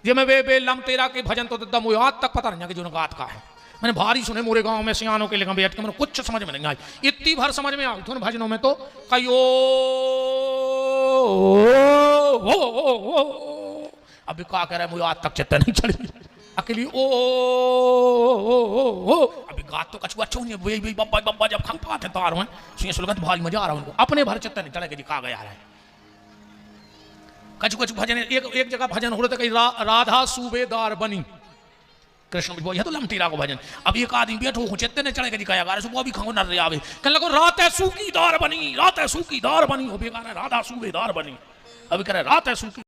जे मैं वे लम तेरा के भजन तो दद्दा मुझे आज तक पता नहीं कि जो गात का है। मैंने भारी सुने मोरे गांव में सियानों के लिए बैठ के, मैंने कुछ समझ में नहीं आई। इतनी भर समझ में आई थोड़े भजनों में तो कयो अभी का कह रहा है मुझे आज तक चित्त नहीं चढ़ी। अकेली ओ अभी गात तो कछु अच्छा नहीं, वे बब्बा बब्बा जब खंग पाते तार में सुनिए सुलगत भारी मजा आ रहा है उनको, अपने भर चित्त नहीं चढ़े कि का गया है। कछु कछु भजन एक जगह भजन हो रहे थे, कहीं राधा सूबेदार बनी, कृष्ण यह तो लमटीरा को भजन। अब एक आदमी बैठो चित्ते ने चढ़े कहा यार सुबह भी खाओ नर आवे, कहने लगो रात है सूकीदार बनी, रात है सूकीदार बनी, हो बेकार है राधा सूबेदार बनी। अभी कह रहे रात है सूकी